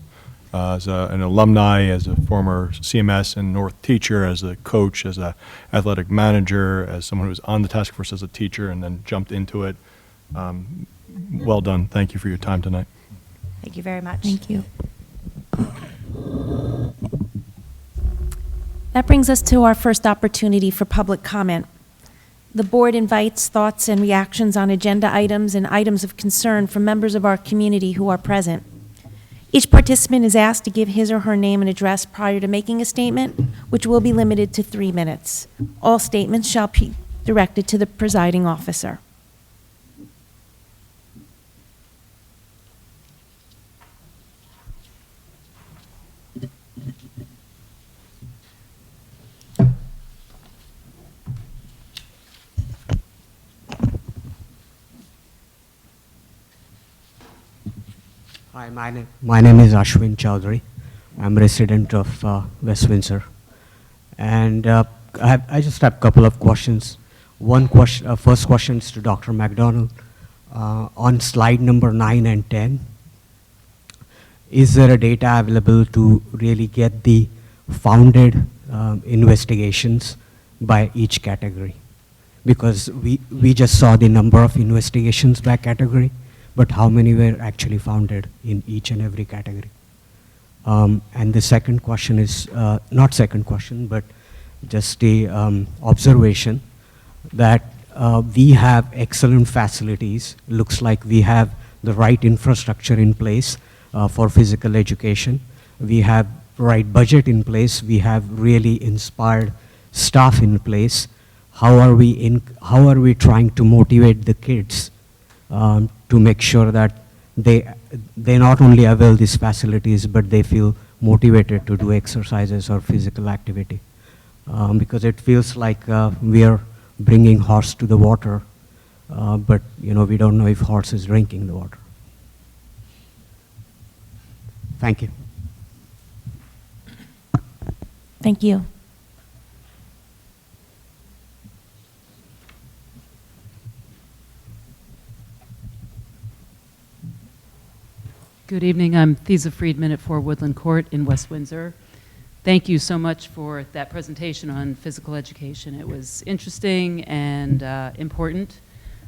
As an alumni, as a former CMS and North teacher, as a coach, as a athletic manager, as someone who was on the task force as a teacher and then jumped into it. Well done. Thank you for your time tonight. Thank you very much. Thank you. That brings us to our first opportunity for public comment. The board invites thoughts and reactions on agenda items and items of concern from members of our community who are present. Each participant is asked to give his or her name and address prior to making a statement, which will be limited to 3 minutes. All statements shall be directed to the presiding officer. Hi, my name is Ashwin Chowdhury. I'm a resident of West Windsor. And I just have a couple of questions. First question is to Dr. McDonald. On slide number 9 and 10, is there a data available to really get the founded investigations by each category? Because we just saw the number of investigations by category, but how many were actually founded in each and every category? And the second question is, not second question, but just a observation that we have excellent facilities. Looks like we have the right infrastructure in place for physical education. We have right budget in place. We have really inspired staff in place. How are we trying to motivate the kids to make sure that they not only avail these facilities, but they feel motivated to do exercises or physical activity? Because it feels like we are bringing horse to the water, but we don't know if horse is drinking the water. Thank you. Thank you. Good evening. I'm Thesa Friedman at 4 Woodland Court in West Windsor. Thank you so much for that presentation on physical education. It was interesting and important.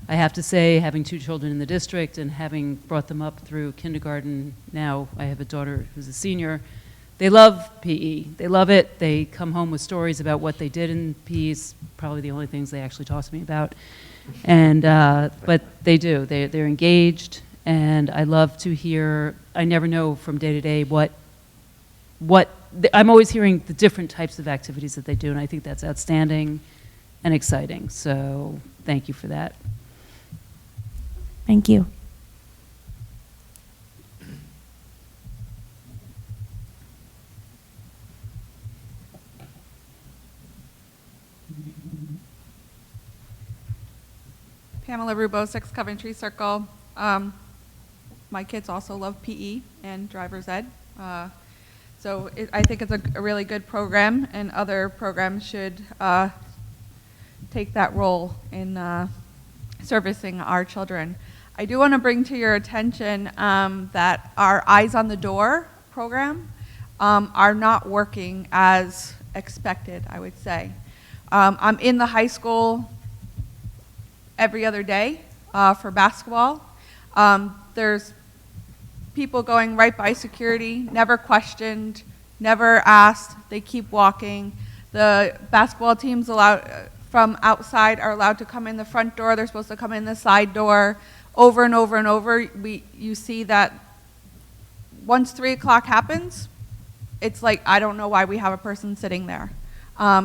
I have to say, having 2 children in the district and having brought them up through kindergarten, now I have a daughter who's a senior, they love PE. They love it. They come home with stories about what they did in PE. It's probably the only things they actually talk to me about. And, but they do. They're engaged. And I love to hear, I never know from day to day I'm always hearing the different types of activities that they do, and I think that's outstanding and exciting. So thank you for that. Thank you. Pamela Rubo, 6 Coventry Circle. My kids also love PE and driver's ed. So I think it's a really good program, and other programs should take that role in servicing our children. I do want to bring to your attention that our Eyes on the Door program are not working as expected, I would say. I'm in the high school every other day for basketball. there's people going right by security, never questioned, never asked. They keep walking. The basketball teams from outside are allowed to come in the front door. They're supposed to come in the side door. Over and over and over, you see that once 3 o'clock happens, it's like, I don't know why we have a person sitting there.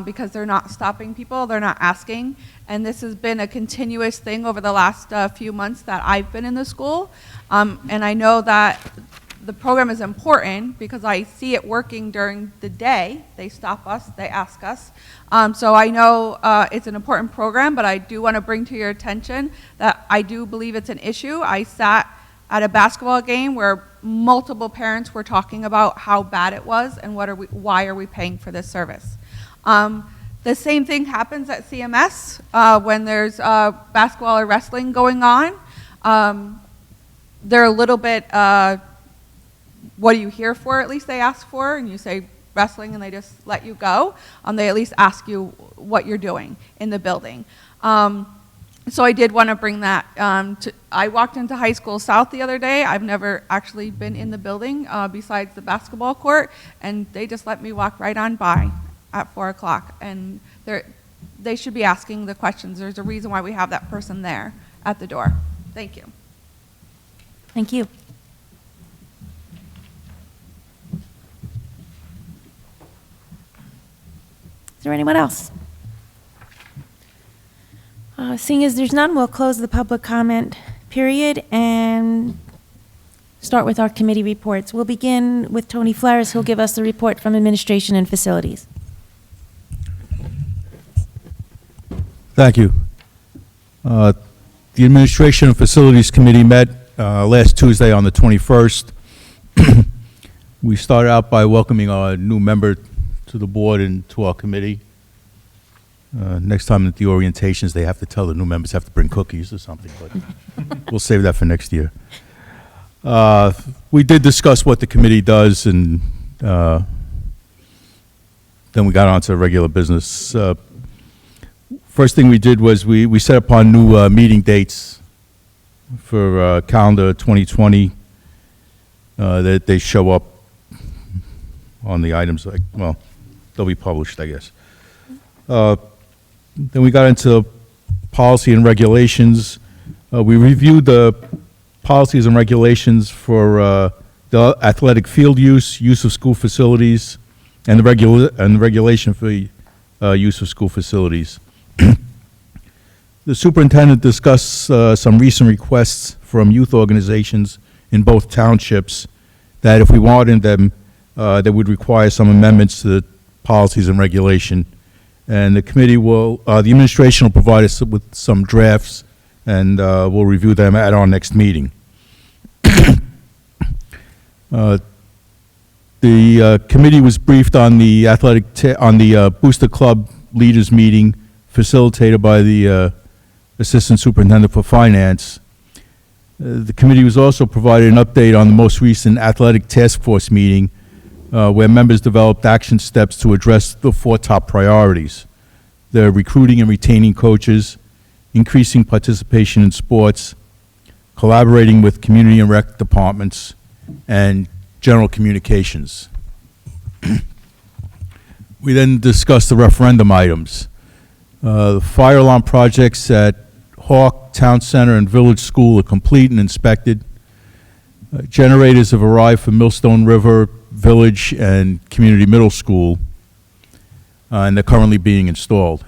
Because they're not stopping people, they're not asking. And this has been a continuous thing over the last few months that I've been in the school. And I know that the program is important because I see it working during the day. They stop us, they ask us. So I know it's an important program, but I do want to bring to your attention that I do believe it's an issue. I sat at a basketball game where multiple parents were talking about how bad it was and why are we paying for this service. The same thing happens at CMS when there's basketball or wrestling going on. They're a little bit, what are you here for, at least they ask for, and you say wrestling and they just let you go. They at least ask you what you're doing in the building. So I did want to bring that. I walked into High School South the other day. I've never actually been in the building besides the basketball court, and they just let me walk right on by at 4 o'clock. And they should be asking the questions. There's a reason why we have that person there at the door. Thank you. Thank you. Is there anyone else? Seeing as there's none, we'll close the public comment period and start with our committee reports. We'll begin with Tony Flares, who'll give us the report from Administration and Facilities. Thank you. The Administration and Facilities Committee met last Tuesday on the 21st. We started out by welcoming our new member to the board and to our committee. Next time at the orientations, they have to tell the new members have to bring cookies or something, but we'll save that for next year. We did discuss what the committee does, and then we got on to regular business. First thing we did was we set upon new meeting dates for calendar 2020 that they show up on the items, like, well, they'll be published, I guess. Then we got into policy and regulations. We reviewed the policies and regulations for the athletic field use of school facilities, and the regulation for use of school facilities. The superintendent discussed some recent requests from youth organizations in both townships that if we wanted them, they would require some amendments to the policies and regulation. And the committee will, the administration will provide us with some drafts, and we'll review them at our next meeting. The committee was briefed on the Booster Club leaders meeting facilitated by the Assistant Superintendent for Finance. The committee was also provided an update on the most recent athletic task force meeting, where members developed action steps to address the 4 top priorities: the recruiting and retaining coaches, increasing participation in sports, collaborating with community and rec departments, and general communications. We then discussed the referendum items. The fire alarm projects at Hawk, Town Center, and Village School are complete and inspected. Generators have arrived for Millstone River, Village, and Community Middle School, and they're currently being installed.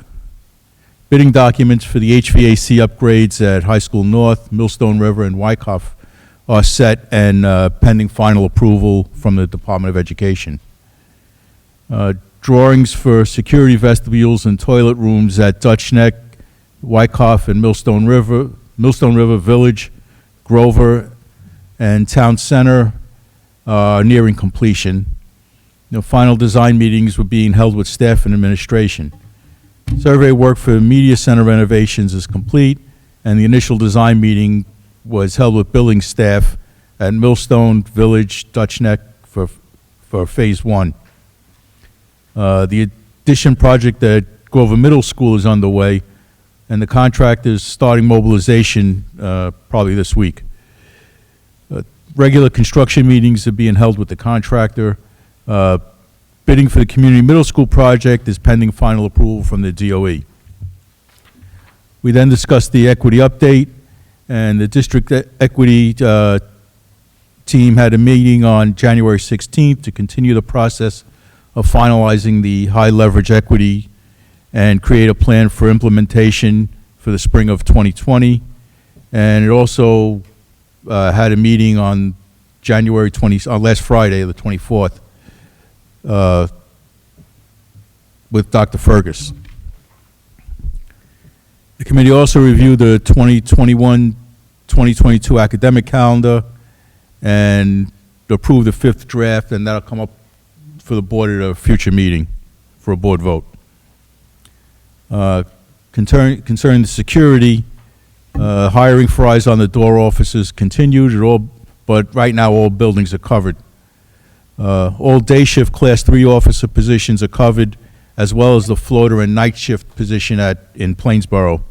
Bidding documents for the HVAC upgrades at High School North, Millstone River, and Wyckoff are set and pending final approval from the Department of Education. Drawings for security vestibules and toilet rooms at Dutch Neck, Wyckoff, and Millstone River, Village, Grover, and Town Center are nearing completion. Final design meetings were being held with staff and administration. Survey work for media center renovations is complete, and the initial design meeting was held with building staff at Millstone, Village, Dutch Neck for Phase 1. The addition project at Grover Middle School is underway, and the contractor is starting mobilization probably this week. Regular construction meetings are being held with the contractor. Bidding for the community middle school project is pending final approval from the DOE. We then discussed the equity update, and the district equity team had a meeting on January 16th to continue the process of finalizing the high leverage equity and create a plan for implementation for the spring of 2020. And it also had a meeting on January 20, on last Friday, the 24th, with Dr. Fergus. The committee also reviewed the 2021-2022 academic calendar and approved the 5th draft, and that'll come up for the board at a future meeting for a board vote. Concerning the security, hiring for eyes on the door officers continued at all, but right now all buildings are covered. All day shift class 3 officer positions are covered, as well as the floater and night shift position in Plainsboro.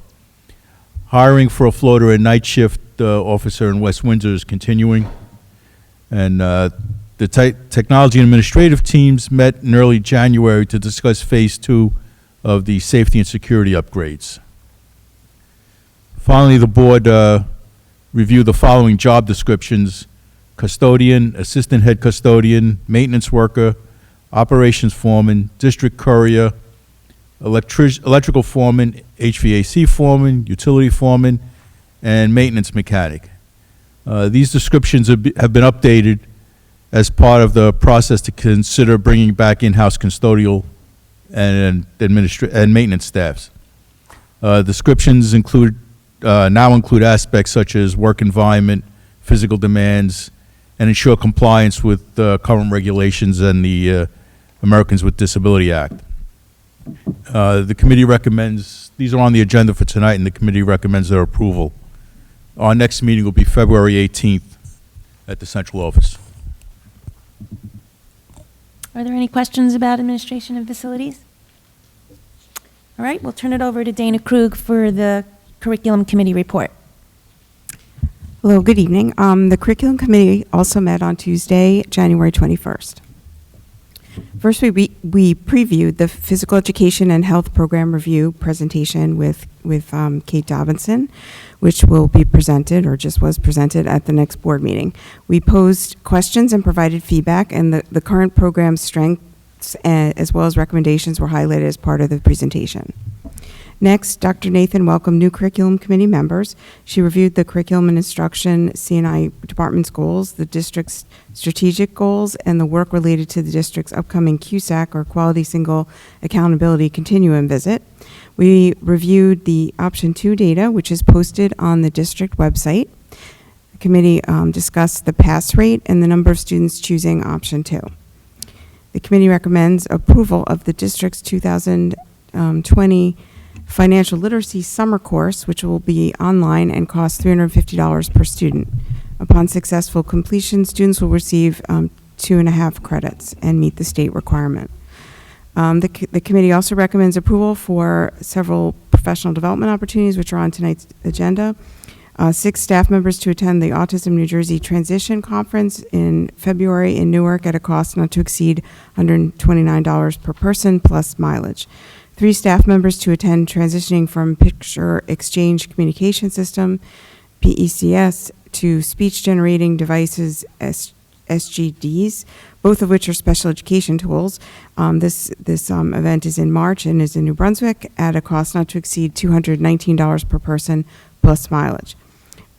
Hiring for a floater and night shift officer in West Windsor is continuing. And the technology and administrative teams met in early January to discuss phase 2 of the safety and security upgrades. Finally, the board reviewed the following job descriptions: custodian, assistant head custodian, maintenance worker, operations foreman, district courier, electrical foreman, HVAC foreman, utility foreman, and maintenance mechanic. These descriptions have been updated as part of the process to consider bringing back in-house custodial and maintenance staffs. Descriptions now include aspects such as work environment, physical demands, and ensure compliance with current regulations and the Americans with Disability Act. The committee recommends, these are on the agenda for tonight, and the committee recommends their approval. Our next meeting will be February 18th at the central office. Are there any questions about administration and facilities? All right, we'll turn it over to Dana Krug for the Curriculum Committee report. Hello, good evening. The Curriculum Committee also met on Tuesday, January 21st. First, we previewed the Physical Education and Health Program Review presentation with Kate Dobinson, which will be presented, or just was presented, at the next board meeting. We posed questions and provided feedback, and the current program strengths as well as recommendations were highlighted as part of the presentation. Next, Dr. Nathan welcomed new Curriculum Committee members. She reviewed the curriculum and instruction C&I department's goals, the district's strategic goals, and the work related to the district's upcoming QSAC, or Quality Single Accountability Continuum visit. We reviewed the Option 2 data, which is posted on the district website. The committee discussed the pass rate and the number of students choosing Option 2. The committee recommends approval of the district's 2020 Financial Literacy Summer Course, which will be online and cost $350 per student. Upon successful completion, students will receive 2.5 credits and meet the state requirement. The committee also recommends approval for several professional development opportunities, which are on tonight's agenda. 6 staff members to attend the Autism New Jersey Transition Conference in February in Newark at a cost not to exceed $129 per person plus mileage. 3 staff members to attend Transitioning from Picture Exchange Communication System, PECS, to Speech Generating Devices, SGDs, both of which are special education tools. This event is in March and is in New Brunswick at a cost not to exceed $219 per person plus mileage.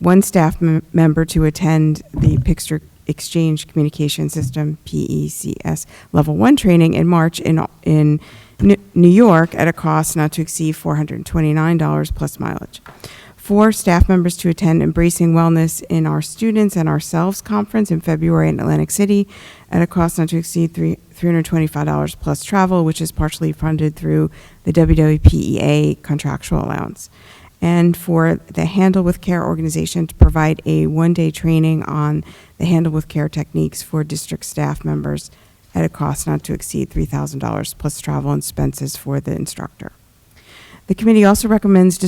1 staff member to attend the Picture Exchange Communication System, PECS, Level 1 training in March in New York at a cost not to exceed $429 plus mileage. 4 staff members to attend Embracing Wellness in Our Students and Ourselves conference in February in Atlantic City at a cost not to exceed $325 plus travel, which is partially funded through the WWPEA contractual allowance. And for the Handle with Care organization to provide a 1-day training on the Handle with Care techniques for district staff members at a cost not to exceed $3,000 plus travel and expenses for the instructor. The committee also recommends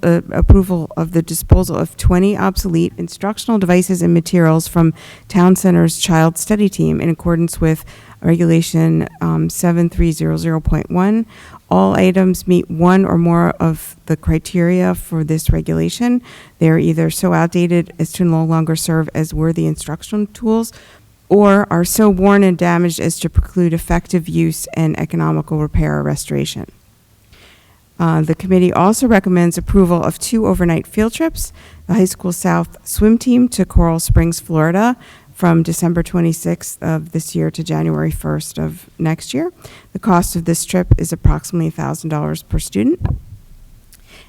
approval of the disposal of 20 obsolete instructional devices and materials from Town Center's Child Study Team in accordance with Regulation 7300.1. All items meet one or more of the criteria for this regulation. They are either so outdated as to no longer serve as worthy instructional tools, or are so worn and damaged as to preclude effective use and economical repair or restoration. The committee also recommends approval of 2 overnight field trips, the high school South swim team to Coral Springs, Florida, from December 26th of this year to January 1st of next year. The cost of this trip is approximately $1,000 per student.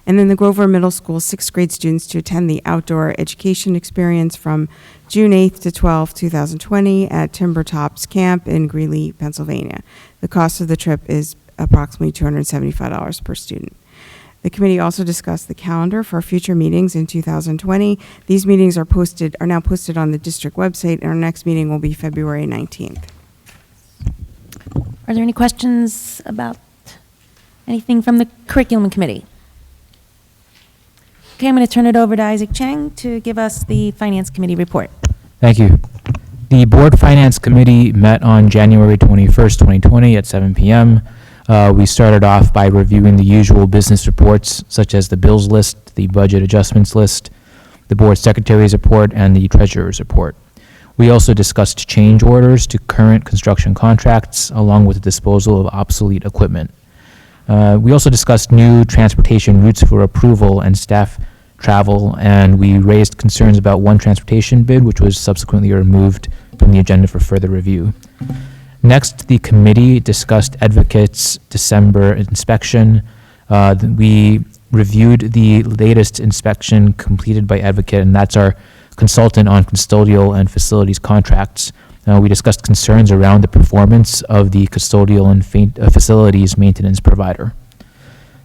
And then the Grover Middle School 6th grade students to attend the outdoor education experience from June 8th to 12th, 2020 at Timber Tops Camp in Greeley, Pennsylvania. The cost of the trip is approximately $275 per student. The committee also discussed the calendar for future meetings in 2020. These meetings are now posted on the district website, and our next meeting will be February 19th. Are there any questions about anything from the curriculum committee? Okay, I'm going to turn it over to Isaac Chang to give us the finance committee report. Thank you. The Board Finance Committee met on January 21st, 2020 at 7 p.m. We started off by reviewing the usual business reports, such as the bills list, the budget adjustments list, the board secretary's report, and the treasurer's report. We also discussed change orders to current construction contracts, along with the disposal of obsolete equipment. We also discussed new transportation routes for approval and staff travel, and we raised concerns about one transportation bid, which was subsequently removed from the agenda for further review. Next, the committee discussed Advocate's December inspection. We reviewed the latest inspection completed by Advocate, and that's our consultant on custodial and facilities contracts. We discussed concerns around the performance of the custodial and facilities maintenance provider.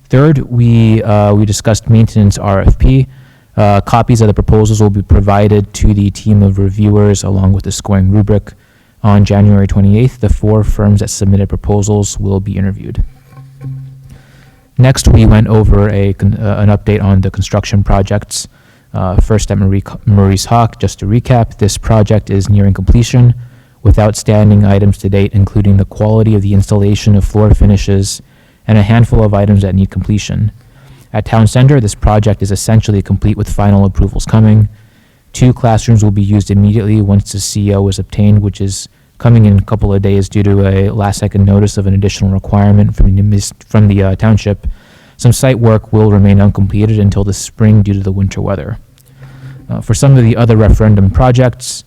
Third, we discussed maintenance RFP. Copies of the proposals will be provided to the team of reviewers along with the scoring rubric. On January 28th, the 4 firms that submitted proposals will be interviewed. Next, we went over an update on the construction projects. First at Maurice Hawk, just to recap, this project is nearing completion with outstanding items to date, including the quality of the installation of floor finishes and a handful of items that need completion. At Town Center, this project is essentially complete with final approvals coming. 2 classrooms will be used immediately once the CO is obtained, which is coming in a couple of days due to a last-second notice of an additional requirement from the township. Some site work will remain uncompleted until the spring due to the winter weather. For some of the other referendum projects,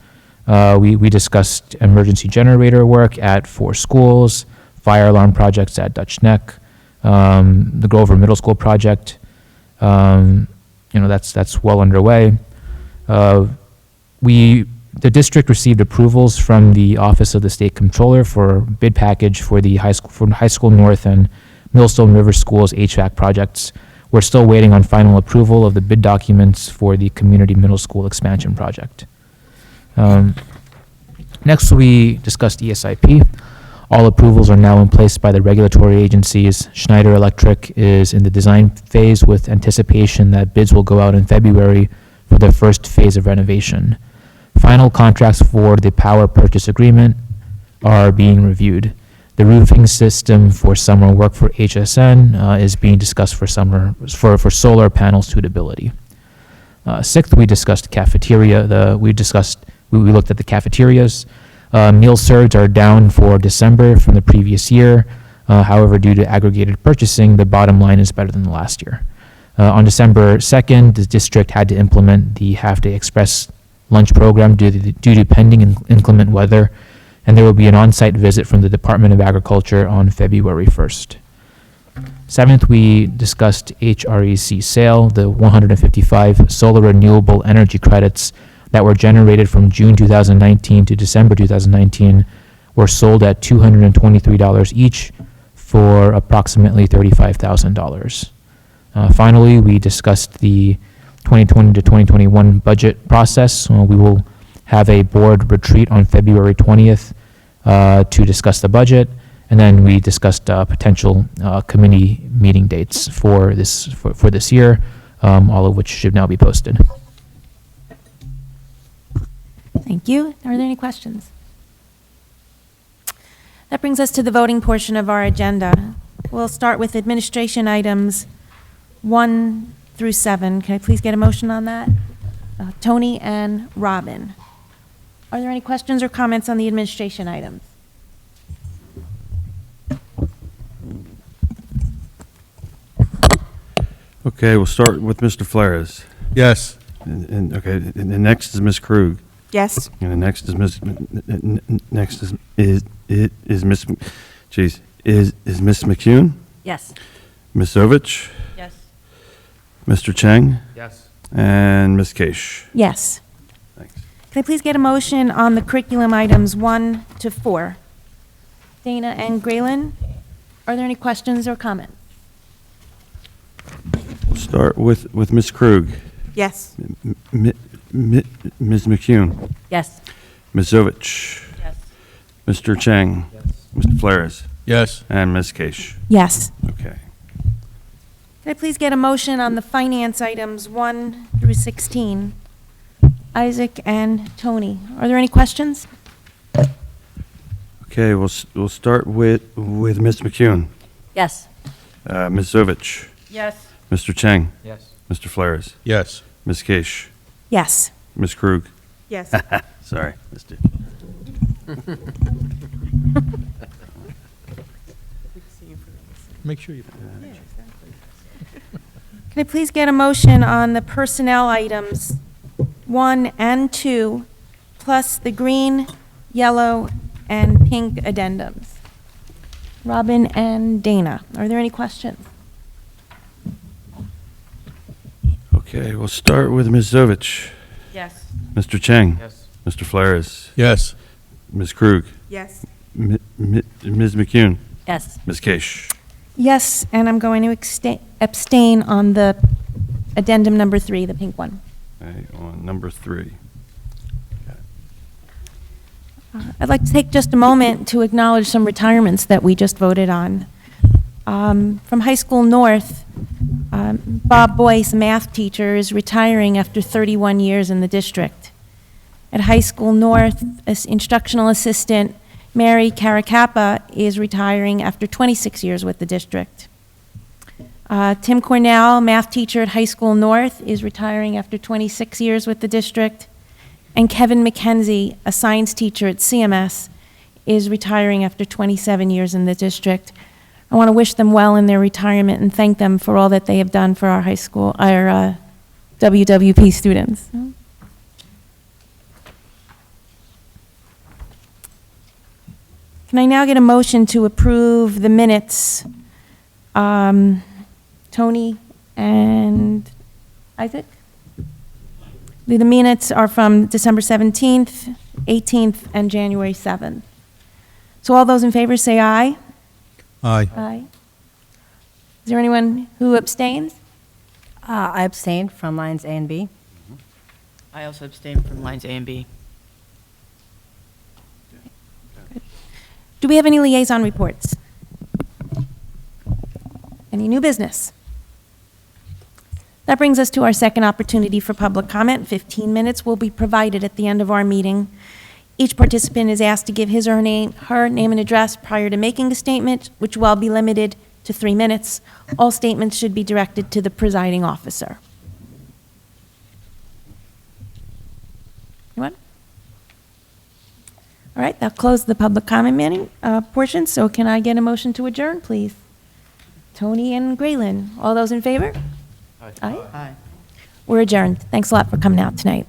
we discussed emergency generator work at 4 schools, fire alarm projects at Dutch Neck, the Grover Middle School project. That's well underway. The district received approvals from the Office of the State Comptroller for bid package for the High School North and Millstone River Schools HVAC projects. We're still waiting on final approval of the bid documents for the Community Middle School expansion project. Next, we discussed ESIP. All approvals are now in place by the regulatory agencies. Schneider Electric is in the design phase with anticipation that bids will go out in February for the first phase of renovation. Final contracts for the power purchase agreement are being reviewed. The roofing system for summer work for HSN is being discussed for solar panel suitability. Sixth, we discussed cafeteria. We looked at the cafeterias. Meal serves are down for December from the previous year. However, due to aggregated purchasing, the bottom line is better than the last year. On December 2nd, the district had to implement the half-day express lunch program due to pending inclement weather, and there will be an on-site visit from the Department of Agriculture on February 1st. Seventh, we discussed HREC sale, the 155 solar renewable energy credits that were generated from June 2019 to December 2019 were sold at $223 each for approximately $35,000. Finally, we discussed the 2020 to 2021 budget process. We will have a board retreat on February 20th to discuss the budget, And then we discussed potential committee meeting dates for this year, all of which should now be posted. Thank you. Are there any questions? That brings us to the voting portion of our agenda. We'll start with administration items 1 through 7. Can I please get a motion on that? Tony and Robin. Are there any questions or comments on the administration items? Okay, we'll start with Mr. Flores. Yes. And the next is Ms. Krug. Yes. And the next is Miss Miss geez, is Miss McCune? Yes. Miss Ovich? Yes. Mr. Chang? Yes. And Ms. Keish? Yes. Thanks. Can I please get a motion on the curriculum items 1 to 4? Dana and Graylin, are there any questions or comments? We'll start with Ms. Krug. Yes. Ms. McCune? Yes. Ms. Ovich? Yes. Mr. Chang? Yes. Mr. Flores? Yes. And Ms. Keish? Yes. Okay. Can I please get a motion on the finance items 1 through 16? Isaac and Tony, are there any questions? Okay, we'll start with Ms. McCune. Yes. Ms. Ovich? Yes. Mr. Chang? Yes. Mr. Flores? Yes. Ms. Keish? Yes. Ms. Krug? Yes. Sorry, Mr. Make sure you. Can I please get a motion on the personnel items 1 and 2, plus the green, yellow, and pink addendums? Robin and Dana, are there any questions? Okay, we'll start with Ms. Ovich. Yes. Mr. Chang? Yes. Mr. Flores? Yes. Ms. Krug? Yes. Ms. McCune? Yes. Ms. Keish? Yes, and I'm going to abstain on the addendum number 3, the pink one. Okay, on number 3. I'd like to take just a moment to acknowledge some retirements that we just voted on. From High School North, Bob Boyce, math teacher, is retiring after 31 years in the district. At High School North, as instructional assistant Mary Caracappa is retiring after 26 years with the district. Tim Cornell, math teacher at High School North, is retiring after 26 years with the district. And Kevin McKenzie, a science teacher at CMS, is retiring after 27 years in the district. I want to wish them well in their retirement and thank them for all that they have done for our high school, our WWP students. Can I now get a motion to approve the minutes? Tony and Isaac? The minutes are from December 17th, 18th, and January 7th. So all those in favor say aye. Aye. Aye. Is there anyone who abstains? I abstained from lines A and B. I also abstain from lines A and B. Do we have any liaison reports? Any new business? That brings us to our second opportunity for public comment. 15 minutes will be provided at the end of our meeting. Each participant is asked to give his or her name and address prior to making a statement, which will be limited to 3 minutes. All statements should be directed to the presiding officer. Anyone? All right, that'll close the public comment meeting portion. So can I get a motion to adjourn, please? Tony and Graylin, all those in favor? Aye. Aye. We're adjourned. Thanks a lot for coming out tonight.